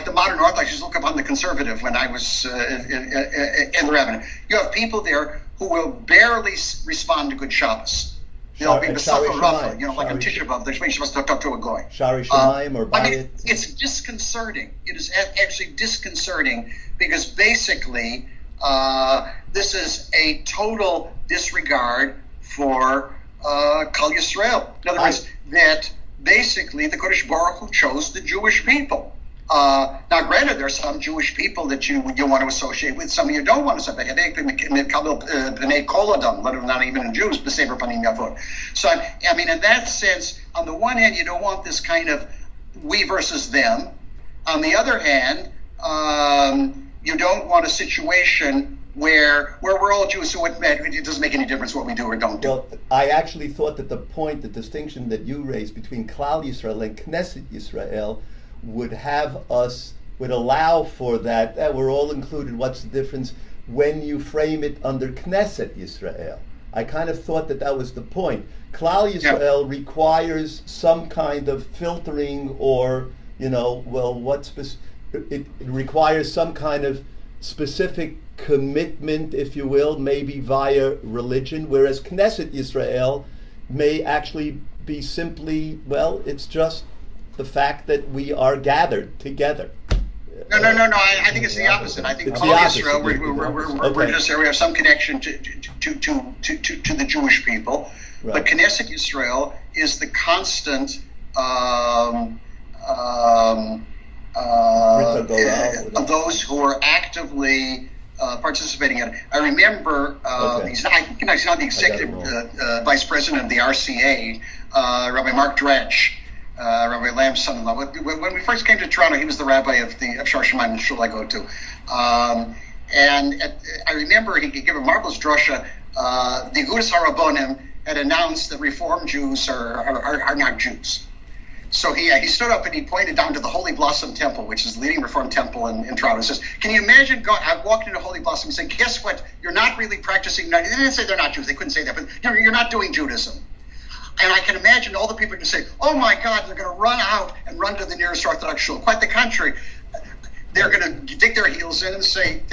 Speaker 1: the modern Orthodox look upon the conservative. When I was in the rabbinate, you have people there who will barely respond to good Shabbos. They'll be besachar rafa, like on Tisha B'Av. They're supposed to talk to a goy.
Speaker 3: Shari Shamayim or Bayit.
Speaker 1: It's disconcerting. It is actually disconcerting, because basically this is a total disregard for Klal Yisrael. In other words, that basically the Kodesh Baruch Hu chose the Jewish people. Now, granted, there are some Jewish people that you want to associate with, some you don't want to associate with. Not even Jews, so, in that sense, on the one hand, you don't want this kind of we versus them. On the other hand, you don't want a situation where we're all Jews, so it doesn't make any difference what we do or don't do.
Speaker 3: Well, I actually thought that the distinction that you raised between Klal Yisrael and Knesset Yisrael would allow for that we're all included. What's the difference when you frame it under Knesset Yisrael? I kind of thought that was the point. Klal Yisrael requires some kind of filtering, or it requires some kind of specific commitment, if you will, maybe via religion, whereas Knesset Yisrael may actually be simply, it's just the fact that we are gathered together.
Speaker 1: No. I think it's the opposite. I think Klal Yisrael, we're just there. We have some connection to the Jewish people, right. But Knesset Yisrael is the constant of those who are actively participating in it. I remember he's not the executive vice president of the RCA, Rabbi Mark Dredge. Rabbi Lamb's son-in-law. When we first came to Toronto, he was the rabbi of Shar Shemaim, the shul I go to. And I remember he could give a marvelous drasha the Agudas HaRabbonim had announced that Reform Jews are not Jews. So he stood up and he pointed down to the Holy Blossom Temple, which is the leading Reform temple in Toronto. He says, can you imagine, I walked into Holy Blossom and said, guess what, you're not really practicing, they didn't say they're not Jews, they couldn't say that, but you're not doing Judaism. And I can imagine all the people can say, oh my God, they're going to run out and run to the nearest Orthodox shul. Quite the contrary. They're going to dig their heels in and say,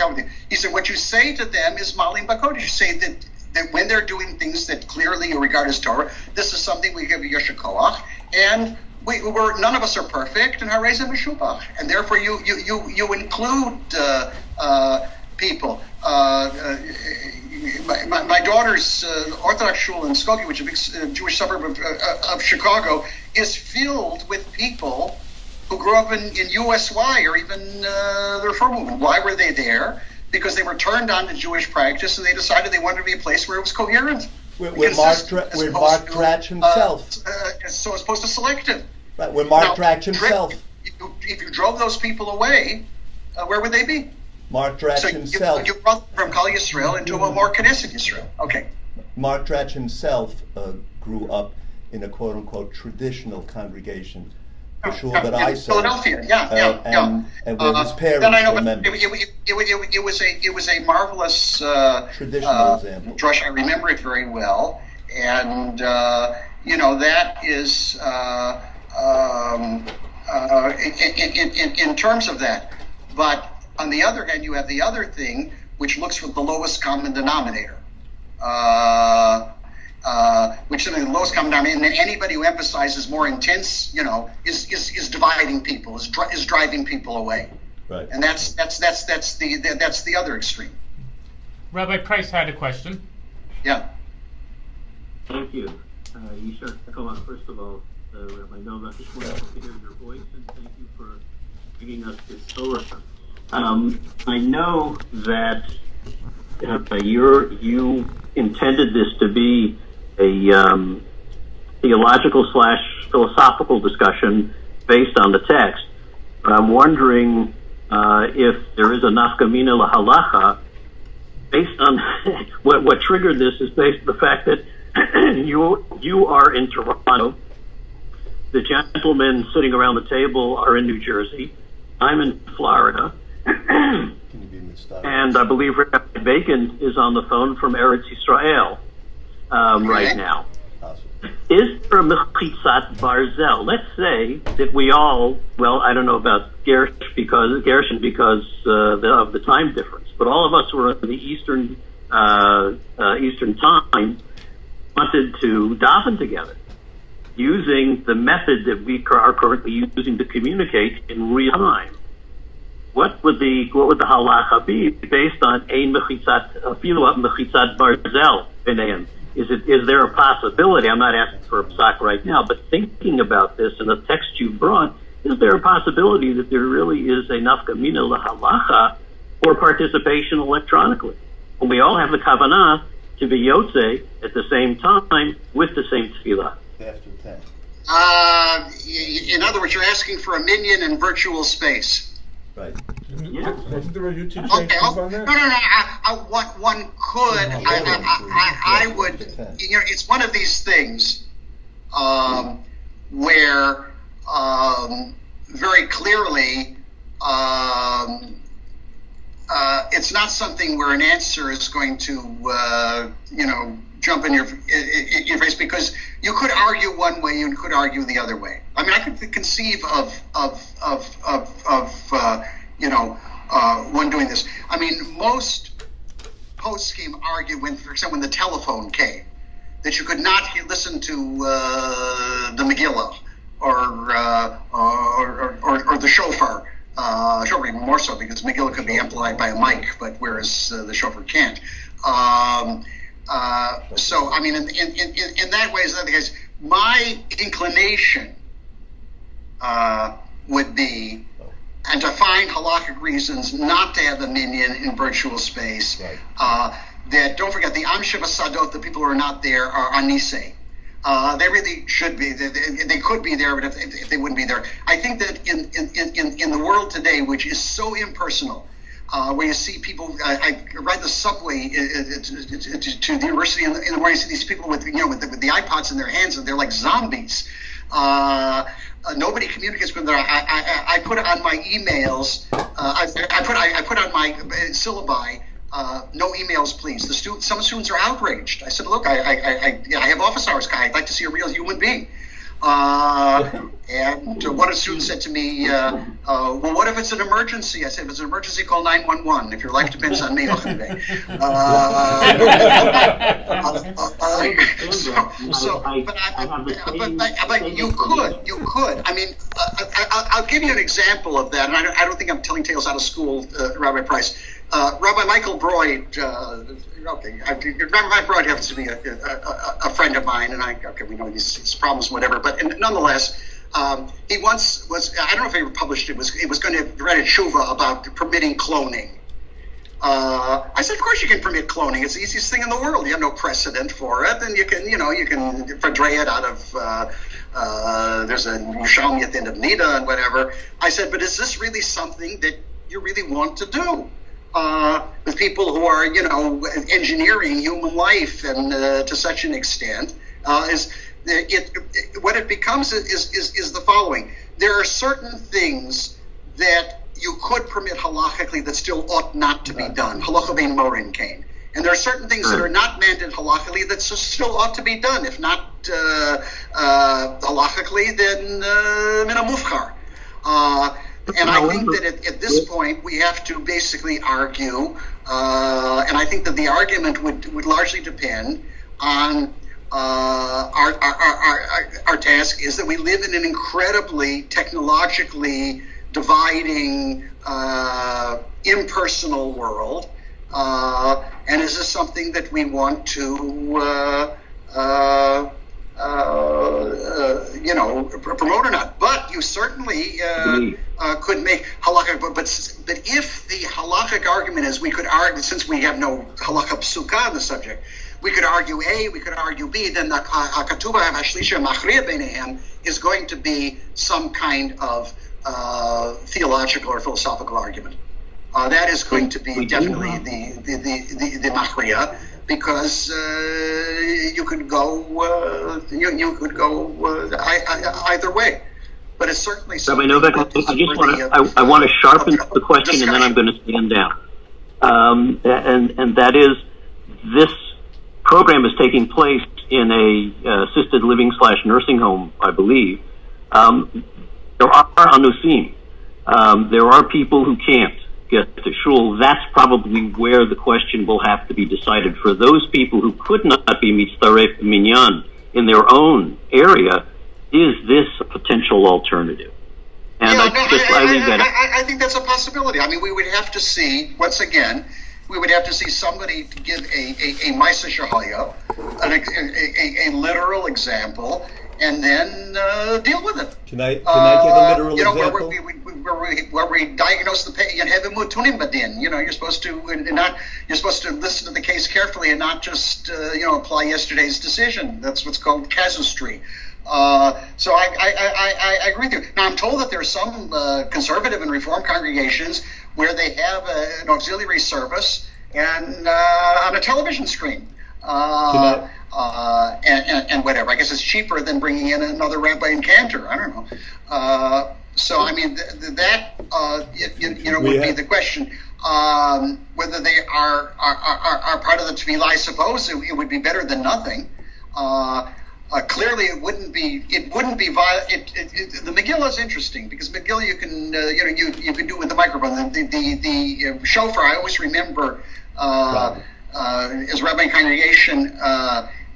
Speaker 1: he said, what you say to them is Malim Bakodesh. You say that when they're doing things that clearly you regard as Torah, this is something we give Yosher Koach, and we're none of us are perfect, and Harei Ze Meshubach, and therefore you include people. My daughter's Orthodox shul in Skokie, which is a big Jewish suburb of Chicago, is filled with people who grew up in USY or even the Reform movement. Why were they there? Because they were turned on to Jewish practice, and they decided they wanted to be a place where it was coherent.
Speaker 3: With Mark Dratch himself.
Speaker 1: So as opposed to selective.
Speaker 3: Right, with Mark Dratch himself.
Speaker 1: If you drove those people away, where would they be?
Speaker 3: Mark Dratch himself.
Speaker 1: You brought them from Kal Yisrael into a more Knesset Yisrael. Okay.
Speaker 3: Mark Dratch himself grew up in a quote-unquote traditional congregation. The shul that I saw.
Speaker 1: Philadelphia, yeah.
Speaker 3: And where his parents were members.
Speaker 1: It was a marvelous
Speaker 3: traditional example.
Speaker 1: drush. I remember it very well, and that is in terms of that. But on the other hand, you have the other thing, which looks for the lowest common denominator. Which is the lowest common denominator, and anybody who emphasizes more intense, is dividing people, is driving people away.
Speaker 3: Right.
Speaker 1: And that's the other extreme.
Speaker 4: Rabbi Price had a question.
Speaker 1: Yeah.
Speaker 5: Thank you. Yishar Koach, first of all, Rabbi Novak, it's wonderful to hear your voice, and thank you for giving us this Torah. I know that you intended this to be a theological/philosophical discussion based on the text, but I'm wondering if there is a nafka mina lahalacha based on what triggered this is based on the fact that you are in Toronto, the gentlemen sitting around the table are in New Jersey, I'm in Florida, and I believe Rabbi Bacon is on the phone from Eretz Yisrael right now. Is there a mechitzat barzel? Let's say that we all, well, I don't know about Gershon because of the time difference, but all of us were in the Eastern time, wanted to daven together using the method that we are currently using to communicate in real time. What would the halacha be based on ein mechitzat barzel b'neihem? Is there a possibility? I'm not asking for a psak right now, but thinking about this in the text you brought, is there a possibility that there really is a nafka mina lahalacha for participation electronically? And we all have the kavanah to be yotze at the same time with the same tefillah.
Speaker 3: After 10.
Speaker 1: In other words, you're asking for a minyan in virtual space.
Speaker 3: Right.
Speaker 5: Yeah.
Speaker 2: Isn't there a YouTube
Speaker 1: Okay.
Speaker 2: on that?
Speaker 1: No. One could. I would. It's one of these things where very clearly it's not something where an answer is going to jump in your face, because you could argue one way, you could argue the other way. I mean, I could conceive of one doing this. I mean, most post-scheme argue for example, when the telephone came, that you could not listen to the Megillah or the shofar. Shofar even more so, because Megillah could be amplified by a mic, but whereas the shofar can't. So, I mean, in that way, is that the case? My inclination would be, and to find halakhic reasons not to have a minyan in virtual space, right. That, don't forget, the Am Sheva Sadot, the people who are not there, are anisei. They really should be. They could be there, but if they wouldn't be there. I think that in the world today, which is so impersonal, where you see people. I ride the subway to the university in the morning. You see these people with with the iPods in their hands, and they're like zombies. Nobody communicates with them. I put on my emails. I put on my syllabi. No emails, please. Some students are outraged. I said, look, I have office hours. I'd like to see a real human being. And one of the students said to me, well, what if it's an emergency? I said, if it's an emergency, call 911. If your life depends on me, but you could. I mean, I'll give you an example of that, and I don't think I'm telling tales out of school, Rabbi Price. Rabbi Michael Broyd, Rabbi Broyd happens to be a friend of mine, and we know his problems, whatever. But nonetheless, he once was, I don't know if he ever published it, he was going to write a tshuva about permitting cloning. I said, of course you can permit cloning. It's the easiest thing in the world. You have no precedent for it, and you can fadray it out of, there's a Yerushalmi at the end of Nida and whatever. I said, but is this really something that you really want to do? With people who are, engineering human life, and to such an extent, what it becomes is the following: there are certain things that you could permit halachically that still ought not to be done. Halacha bein morin kain. And there are certain things that are not mandated halachically that still ought to be done. If not halachically, then min hamufchar. And I think that at this point we have to basically argue, and I think that the argument would largely depend on our task is that we live in an incredibly technologically dividing, impersonal world, and is this something that we want to promote or not? But you certainly could make halakha. But if the halakhic argument is, we could argue, since we have no halakha psuka on the subject, we could argue A, we could argue B. Then the hakatuba hashlisha machriya beinehem is going to be some kind of theological or philosophical argument. That is going to be definitely the machriya. Because you could go either way, but it's certainly
Speaker 5: something. Rabbi Novak, I want to sharpen the question, and then I'm going to stand down. And that is, this program is taking place in a assisted living / nursing home, I believe. There are anusim. There are people who can't get to shul. That's probably where the question will have to be decided. For those people who could not be mitzaref minyan in their own area, is this a potential alternative? And
Speaker 1: I think that's a possibility. I mean, we would have to see, once again, somebody give a Maisa Shahaya, a literal example, and then deal with it.
Speaker 3: Can I give a literal example?
Speaker 1: Where we diagnose the patient, you're supposed to listen to the case carefully and not just apply yesterday's decision. That's what's called casuistry. So I agree with you. Now I'm told that there are some conservative and reform congregations where they have an auxiliary service and on a television screen. And whatever. I guess it's cheaper than bringing in another rabbi in Cantor. I don't know. So I mean that would be the question. Whether they are part of the tefillah, I suppose it would be better than nothing. Clearly, it wouldn't be. The Megillah is interesting because Megillah you can you can do with the microphone. The shofar. I always remember as rabbi in congregation.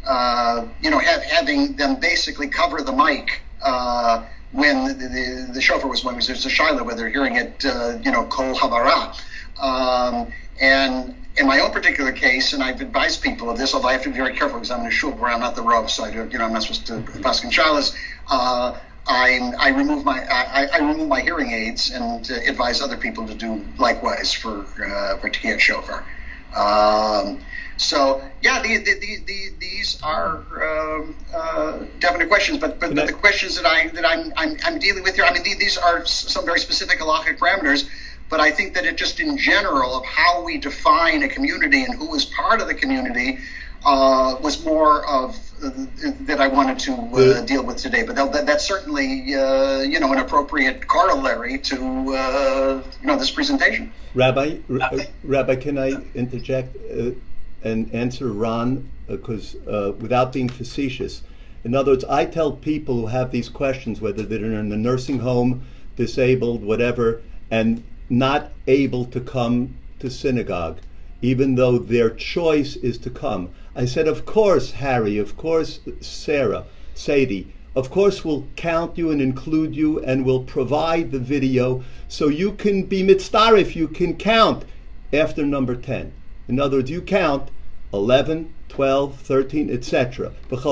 Speaker 1: Having them basically cover the mic when the shofar was when there's a shaila where they're hearing it, kol havara. And in my own particular case, and I've advised people of this, although I have to be very careful because I'm in a shul where I'm not the rov, so I'm not supposed to pass in shalas. I remove my hearing aids and advise other people to do likewise for Tekiyat shofar. So yeah, these are definite questions, but the questions that I'm dealing with here, I mean, these are some very specific halachic parameters. but I think that it just in general of how we define a community and who is part of the community was more of that I wanted to deal with today. But that's certainly an appropriate corollary to this presentation.
Speaker 3: Rabbi, can I interject and answer Ron? Because without being facetious, in other words, I tell people who have these questions, whether they're in a nursing home, disabled, whatever, and not able to come to synagogue, even though their choice is to come. I said, of course, Harry, of course, Sarah, Sadie, of course we'll count you and include you and we'll provide the video so you can be mitzdarif, you can count after number 10. In other words, you count 11, 12, 13, etc. But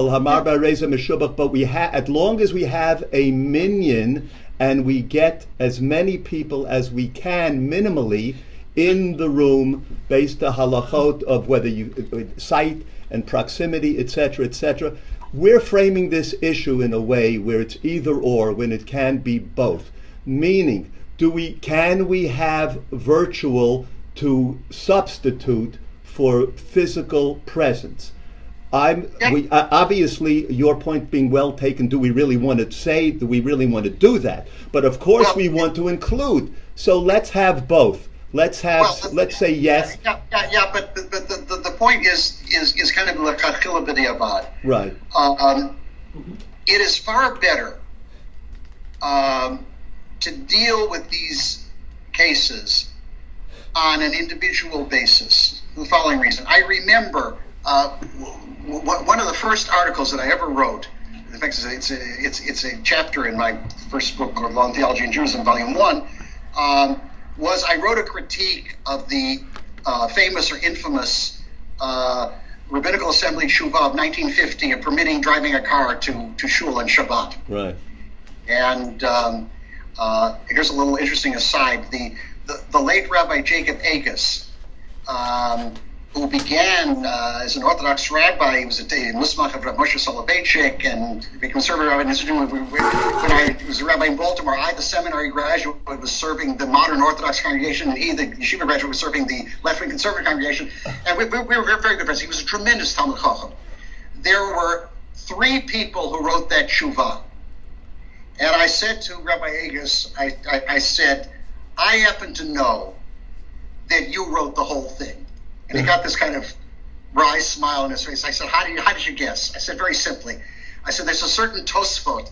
Speaker 3: we as long as we have a minyan and we get as many people as we can minimally in the room based on halachot of whether you sight and proximity, etc., etc. We're framing this issue in a way where it's either or, when it can be both. Meaning, can we have virtual to substitute for physical presence? Obviously, your point being well taken, do we really want to do that? But of course we want to include. So let's have both. Let's say yes.
Speaker 1: Yeah. But the point is kind of l'chachila b'diavad.
Speaker 3: Right.
Speaker 1: It is far better to deal with these cases on an individual basis. For the following reason, I remember one of the first articles that I ever wrote. In fact, it's a chapter in my first book called Law and Theology in Judaism, Volume 1. Was I wrote a critique of the famous or infamous Rabbinical Assembly Tshuva of 1950 of permitting driving a car to shul on Shabbat.
Speaker 3: Right.
Speaker 1: And here's a little interesting aside. The late Rabbi Jacob Agus, who began as an Orthodox rabbi. He was a Musmach of Rav Moshe Soloveitchik and a conservative rabbi. When I was a rabbi in Baltimore, I, the seminary graduate, was serving the modern Orthodox congregation, and he, the yeshiva graduate, was serving the left-wing conservative congregation. And we were very good friends. He was a tremendous Talmud Chacham. There were 3 people who wrote that tshuva. And I said to Rabbi Agus, I said, I happen to know that you wrote the whole thing. And he got this kind of wry smile on his face. I said, how did you guess? I said, very simply. I said, there's a certain Tosfot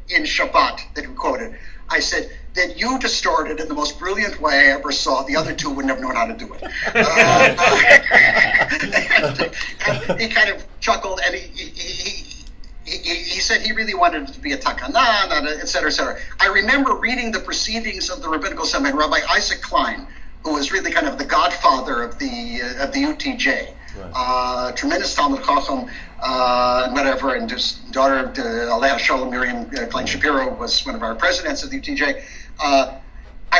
Speaker 1: in Shabbat that you quoted. I said, that you distorted in the most brilliant way I ever saw. The other 2 wouldn't have known how to do it. And he kind of chuckled, and he said he really wanted it to be a takana, et cetera, et cetera. I remember reading the proceedings of the Rabbinical Assembly, Rabbi Isaac Klein, who was really kind of the godfather of the UTJ. Right. Tremendous Talmud Chacham, whatever, and his daughter, Alea Shalom Miriam Klein Shapiro, was one of our presidents of the UTJ. I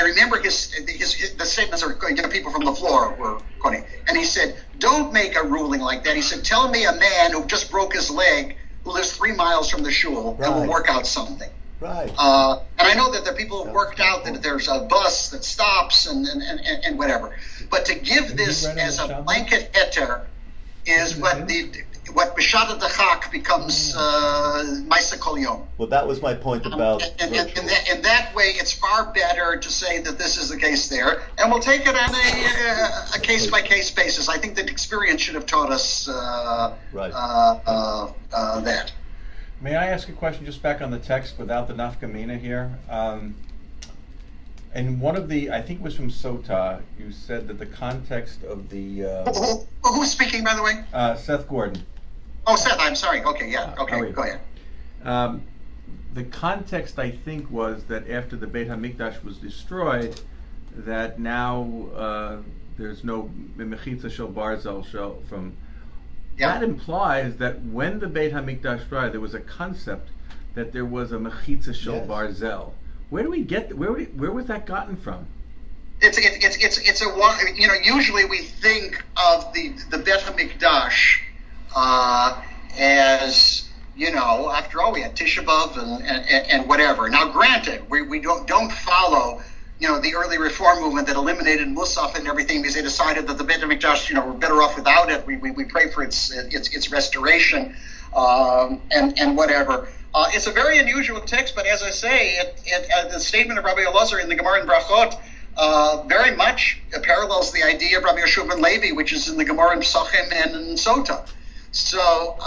Speaker 1: remember the statements are, people from the floor were quoting, and he said, don't make a ruling like that. He said, tell me a man who just broke his leg, who lives 3 miles from the shul, and will work out something.
Speaker 3: Right.
Speaker 1: And I know that the people have worked out that there's a bus that stops and whatever. But to give this as a blanket heter is what B'Shat Dachak becomes Maisa Kol Yom.
Speaker 3: Well, that was my point about...
Speaker 1: In that way, it's far better to say that this is the case there, and we'll take it on a case-by-case basis. I think that experience should have taught us that.
Speaker 2: May I ask a question just back on the text without the nafkamina here? And one of the, I think it was from Sota, you said that the context of the...
Speaker 1: Who's speaking, by the way?
Speaker 2: Seth Gordon.
Speaker 1: Oh, Seth, I'm sorry. Okay, yeah. Okay, go ahead.
Speaker 2: The context, I think, was that after the Beit HaMikdash was destroyed, that now there's no mechitza shel barzel from... Yeah. That implies that when the Beit HaMikdash died, there was a concept that there was a mechitza shel barzel. Where do we get? Where was that gotten from?
Speaker 1: It's a usually we think of the Beit HaMikdash as after all we had Tisha B'Av and whatever. Now, granted, we don't follow the early reform movement that eliminated Musaf and everything because they decided that the Beit HaMikdash, we're better off without it. We pray for its restoration and whatever. It's a very unusual text, but as I say, the statement of Rabbi Elazar in the Gemara in Brachot very much parallels the idea of Rabbi Yeshua ben Levi, which is in the Gemara in Pesachim and in Sota. So,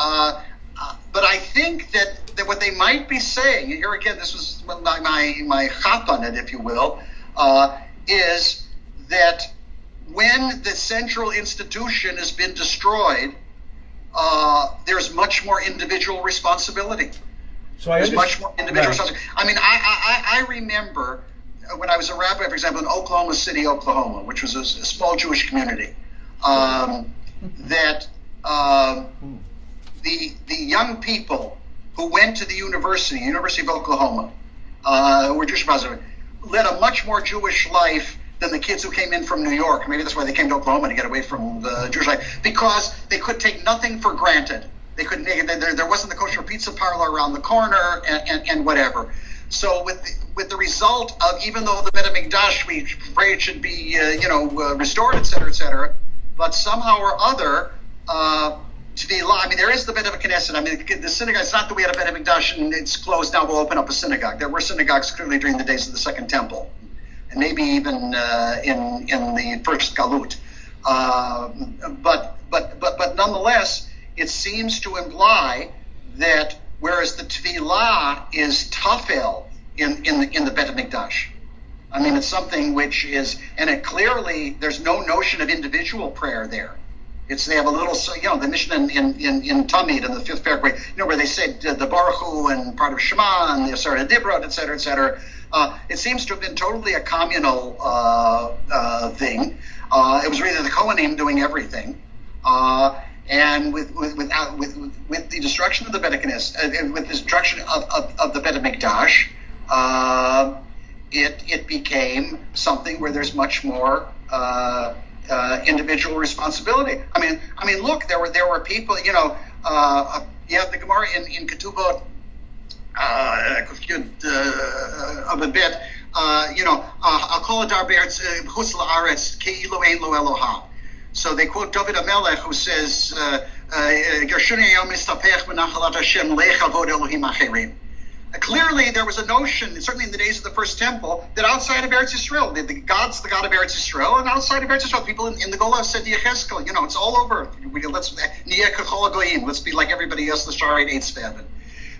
Speaker 1: but I think that what they might be saying, here again, this was my chap on it, if you will, is that when the central institution has been destroyed, there's much more individual responsibility.
Speaker 2: So
Speaker 1: there's much more individual responsibility. I mean, I remember when I was a rabbi, for example, in Oklahoma City, Oklahoma, which was a small Jewish community, that the young people who went to the University of Oklahoma, who were Jewish positive, led a much more Jewish life than the kids who came in from New York. Maybe that's why they came to Oklahoma, to get away from the Jewish life, because they could take nothing for granted. They couldn't. There wasn't the kosher pizza parlor around the corner and whatever. So with the result of, even though the Beit HaMikdash, we pray it should be restored, et cetera, but somehow or other, Tefillah, I mean, there is the bit of a Knesset. I mean, the synagogue, it's not that we had a Beit HaMikdash and it's closed, now we'll open up a synagogue. There were synagogues clearly during the days of the Second Temple, and maybe even in the first Galut. But nonetheless, it seems to imply that whereas the Tefillah is tafel in the Beit HaMikdash, I mean, it's something which is, and it clearly, there's no notion of individual prayer there. They have a little, the Mishnah in Tamid, in the fifth paragraph, where they say the Baruch Hu and part of Shema and the Aseret Dibrot, et cetera. It seems to have been totally a communal thing. It was really the Kohanim doing everything. And with the destruction of the Beit HaKnesset, with the destruction of the Beit HaMikdash, it became something where there's much more individual responsility. I mean, look, there were people. You have the Gemara in Ketubot of a bit. Kol hadar be'eretz chutz la'aretz ke'ilu ein lo Eloha. So they quote David HaMelech, who says, "Gershuni hayom mistapech b'nachalat Hashem le'chavod Elohim acherim." Clearly, there was a notion, certainly in the days of the First Temple, that outside of Eretz Yisrael, the God's the God of Eretz Yisrael, and outside of Eretz Yisrael, people in the Gola said to Yecheskel, it's all over. Let's be like everybody else, the Sharei Eitz V'Evan.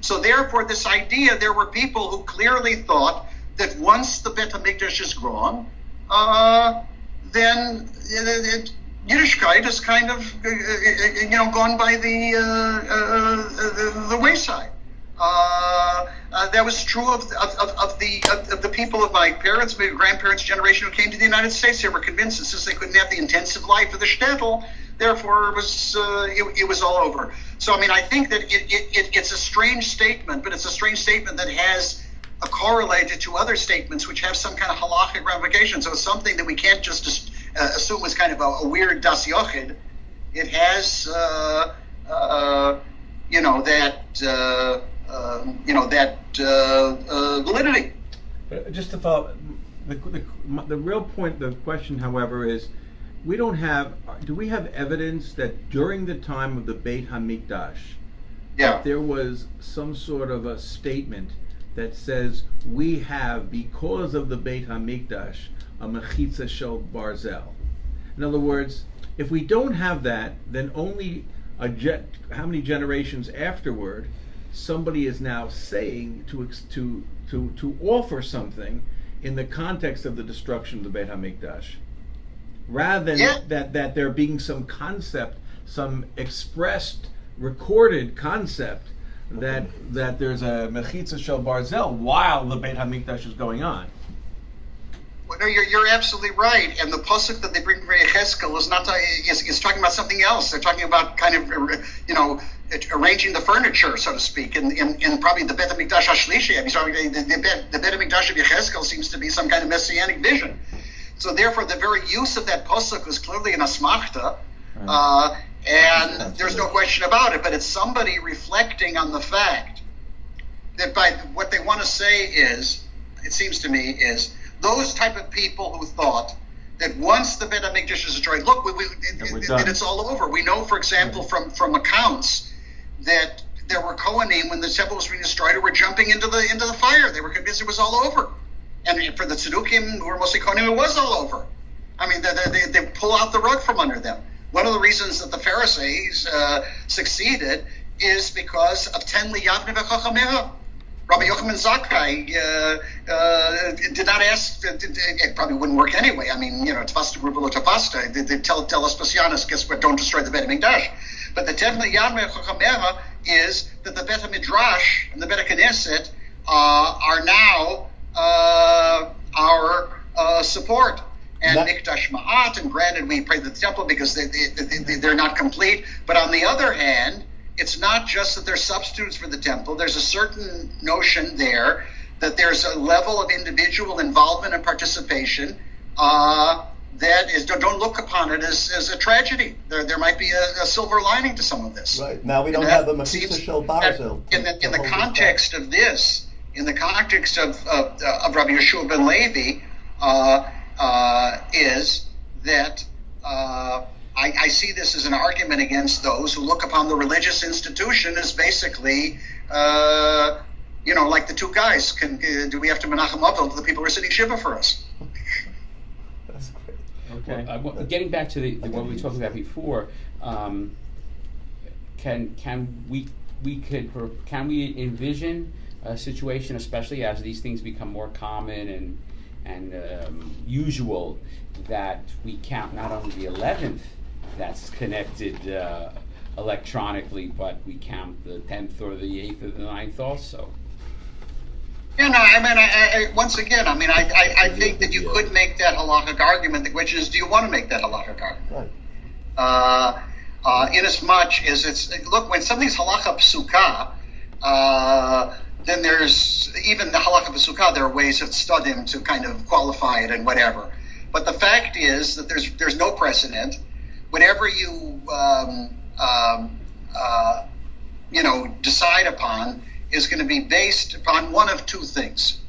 Speaker 1: So therefore, this idea, there were people who clearly thought that once the Beit HaMikdash is gone, then Yiddishkeit is kind of, gone by the wayside. That was true of the people of my parents, my grandparents' generation who came to the United States. They were convinced that since they couldn't have the intensive life of the shtetl, therefore it was all over. So I mean, I think that it's a strange statement, but it's a strange statement that has a correlated to other statements which have some kind of halachic ramification. So it's something that we can't just assume is kind of a weird das yochid. It has validity.
Speaker 2: Just to follow, the real point, the question, however, is do we have evidence that during the time of the Beit HaMikdash, there was some sort of a statement that says we have, because of the Beit HaMikdash, a mechitza shel barzel? In other words, if we don't have that, then only how many generations afterward somebody is now saying to offer something in the context of the destruction of the Beit HaMikdash, rather than that there being some concept, some expressed, recorded concept that there's a mechitza shel barzel while the Beit HaMikdash is going on.
Speaker 1: Well, no, you're absolutely right. And the pasuk that they bring from Yecheskel is talking about something else. They're talking about kind of arranging the furniture, so to speak, in probably the Beit HaMikdash HaShlishi. The Beit HaMikdash of Yecheskel seems to be some kind of messianic vision. So therefore, the very use of that pasuk is clearly an asmachta, and there's no question about it. But it's somebody reflecting on the fact that by what they want to say is, it seems to me, is those type of people who thought that once the Beit HaMikdash is destroyed, look, that it's all over. We know, for example, from accounts that there were Kohanim when the temple was being destroyed who were jumping into the fire. They were convinced it was all over. And for the Tzedukim, who were mostly Kohanim, it was all over. I mean, they pull out the rug from under them. One of the reasons that the Pharisees succeeded is because of 10 liyavne v'chachameha. Rabbi Yochanan Zakkai did not ask. It probably wouldn't work anyway. I mean, tafasta grubelo tafasta. They tell Espasianus, guess what? Don't destroy the Beit HaMikdash. But the 10 liyavne v'chachameha is that the Beit HaMidrash and the Beit HaKnesset are now our support. And Mikdash Ma'at, and granted, we pray to the temple because they're not complete. But on the other hand, it's not just that they're substitutes for the temple. There's a certain notion there that there's a level of individual involvement and participation that is, don't look upon it as a tragedy. There might be a silver lining to some of this.
Speaker 3: Right. Now we don't have a Mechitza Shel Barzel.
Speaker 1: In the context of this, in the context of Rabbi Yeshua ben Levi, is that I see this as an argument against those who look upon the religious institution as basically, like the two guys. Do we have to Menachem Avil to the people who are sitting Shiva for us?
Speaker 3: That's great.
Speaker 2: Okay.
Speaker 6: Well, getting back to what we talked about before, can we envision a situation, especially as these things become more common and usual, that we count not only the 11th that's connected electronically, but we count the 10th or the 8th or the 9th also?
Speaker 1: Once again, I think that you could make that halakhic argument, which is, do you want to make that halakhic argument? Right. In as much as look, when something's halakha psuka, then there's, even the halakha psuka, there are ways of studying to kind of qualify it and whatever. But the fact is that there's no precedent. Whatever you decide upon is going to be based upon one of two things.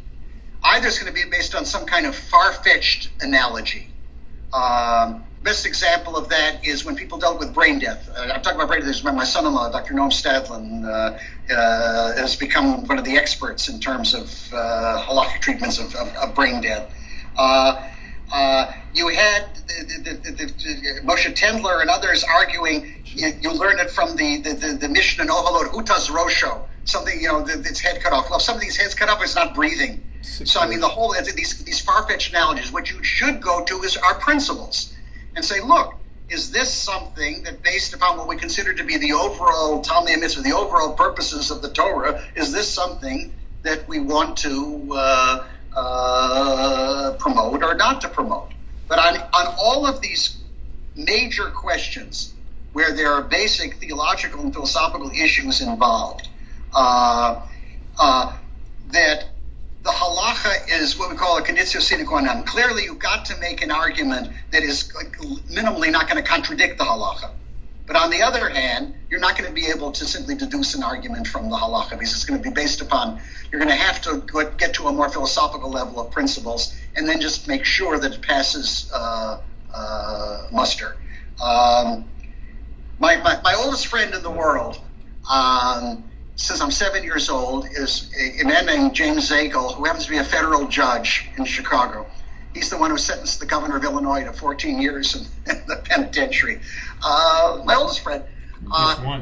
Speaker 1: Either it's going to be based on some kind of far-fetched analogy. Best example of that is when people dealt with brain death. I'm talking about brain death. My son-in-law, Dr. Noam Stadlin, has become one of the experts in terms of halakhic treatments of brain death. You had Moshe Tendler and others arguing. You learn it from the Mishnah Nohalot Utas Rosho. Something, its head cut off. Well, if something's head's cut off, it's not breathing. So the whole these far-fetched analogies. What you should go to is our principles and say, look, is this something that, based upon what we consider to be the overall Talmud Mitzvah, the overall purposes of the Torah, is this something that we want to promote or not to promote? But on all of these major questions where there are basic theological and philosophical issues involved, that the halacha is what we call a conditio sine qua non. Clearly, you've got to make an argument that is minimally not going to contradict the halacha. But on the other hand, you're not going to be able to simply deduce an argument from the halacha, because it's going to be based upon, you're going to have to get to a more philosophical level of principles and then just make sure that it passes muster. My oldest friend in the world, since I'm 7 years old, is a man named James Zagel, who happens to be a federal judge in Chicago. He's the one who sentenced the governor of Illinois to 14 years in the penitentiary. My oldest friend,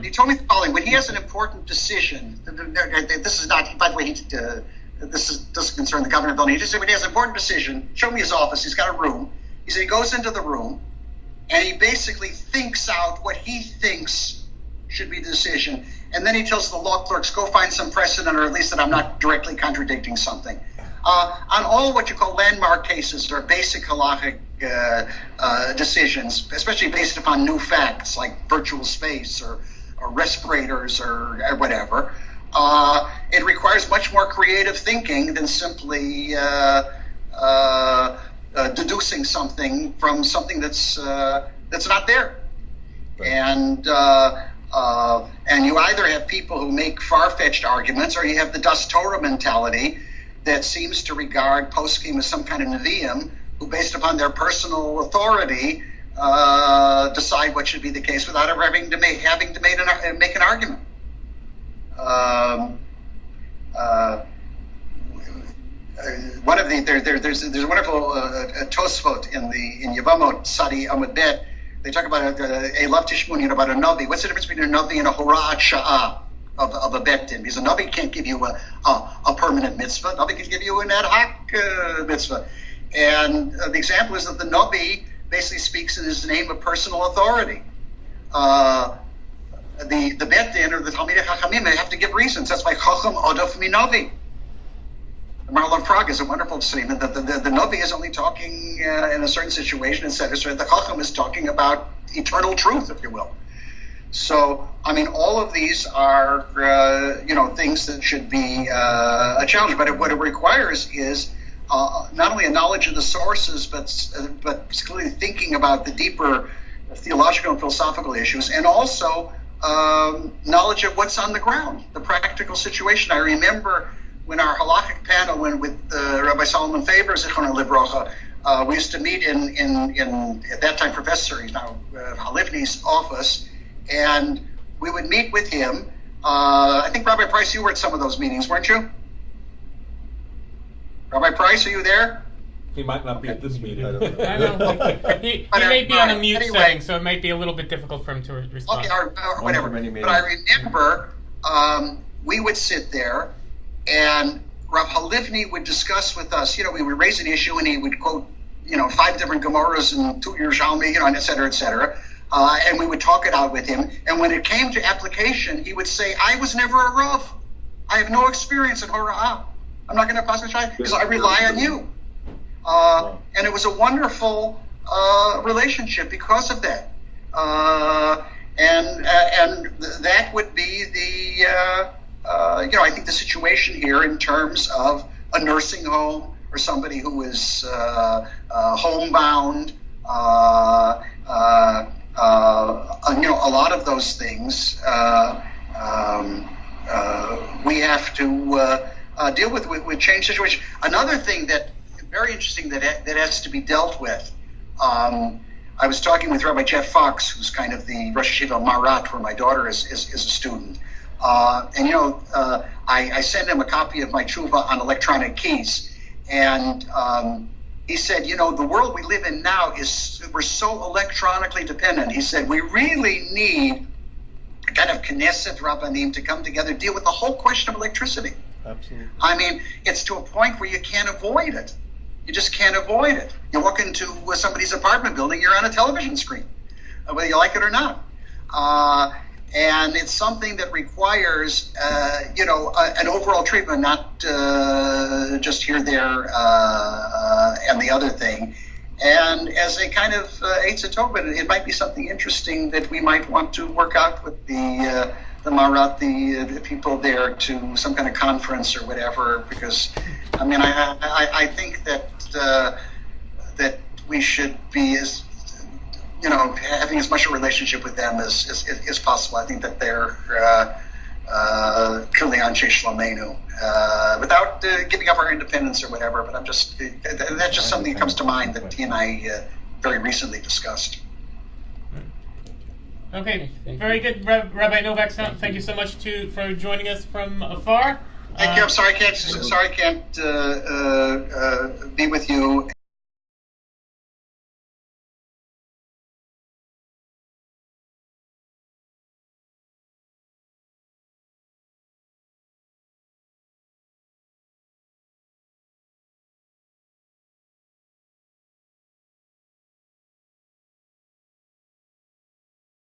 Speaker 1: he told me the following: when he has an important decision, this is not, by the way, this doesn't concern the governor of Illinois. He just said when he has an important decision, show me his office. He's got a room. He said he goes into the room and he basically thinks out what he thinks should be the decision. And then he tells the law clerks, go find some precedent, or at least that I'm not directly contradicting something. On all what you call landmark cases or basic halachic decisions, especially based upon new facts like virtual space or respirators or whatever, it requires much more creative thinking than simply deducing something from something that's not there. And you either have people who make far-fetched arguments, or you have the Das Torah mentality, that seems to regard poskim as some kind of neviim who, based upon their personal authority, decide what should be the case without ever having to make an argument. One of the there's a wonderful Tosfot in Yevamot Sadi Amud Bet. They talk about a love tishmun, about a navi. What's the difference between a navi and a horat sha'ah of a bet din? Because a navi can't give you a permanent mitzvah. A navi can give you an ad hoc mitzvah. And the example is that the navi basically speaks in his name of personal authority. The bet din or the Talmidei Chachamim, they have to give reasons. That's why Chacham Odov Minavi. The Maral of Prague is a wonderful statement that the Navi is only talking in a certain situation, etc. So the Chacham is talking about eternal truth, if you will. So, I mean, all of these are, things that should be a challenge. But what it requires is not only a knowledge of the sources, but clearly thinking about the deeper theological and philosophical issues, and also knowledge of what's on the ground, the practical situation. I remember when our halachic panel went with Rabbi Solomon Faber, Zichrono Livrocha, we used to meet in at that time Professor, he's now Halivni's office, and we would meet with him. I think Rabbi Price, you were at some of those meetings, weren't you? Rabbi Price, are you there?
Speaker 7: He might not be at this meeting.
Speaker 4: I know. He may be on a mute setting, so it might be a little bit difficult for him to respond.
Speaker 1: Okay, or whatever. But I remember we would sit there, and Rav Halivni would discuss with us, we would raise an issue, and he would quote, 5 different Gemaras and 2 Yerushalmi, and et cetera, et cetera. And we would talk it out with him. And when it came to application, he would say, I was never a Rav. I have no experience in Hora'ah. I'm not going to pass the try because I rely on you. And it was a wonderful relationship because of that. And that would be the, I think the situation here in terms of a nursing home or somebody who is homebound, a lot of those things we have to deal with change situation. Another thing that very interesting that has to be dealt with. I was talking with Rabbi Jeff Fox, who's kind of the Rosh Yeshiva Marat, where my daughter is a student. I sent him a copy of my tshuva on electronic keys, and he said, the world we live in now we're so electronically dependent. He said, we really need a kind of Knesset Rabbanim to come together, deal with the whole question of electricity.
Speaker 3: Absolutely.
Speaker 1: I mean, it's to a point where you can't avoid it. You just can't avoid it. You walk into somebody's apartment building, you're on a television screen, whether you like it or not. And it's something that requires, an overall treatment, not just here, there, and the other thing. And as a kind of Eitz Tov, it might be something interesting that we might want to work out with the Marat, the people there, to some kind of conference or whatever. Because, I mean, I think that that we should be having as much a relationship with them as possible. I think that they're clearly Anshe Shlomeinu, without giving up our independence or whatever. But that's just something that comes to mind that he and I very recently discussed.
Speaker 4: Okay, very good, Rabbi Novak. Thank you so much for joining us from afar.
Speaker 1: Thank you. I'm sorry I can't be with you.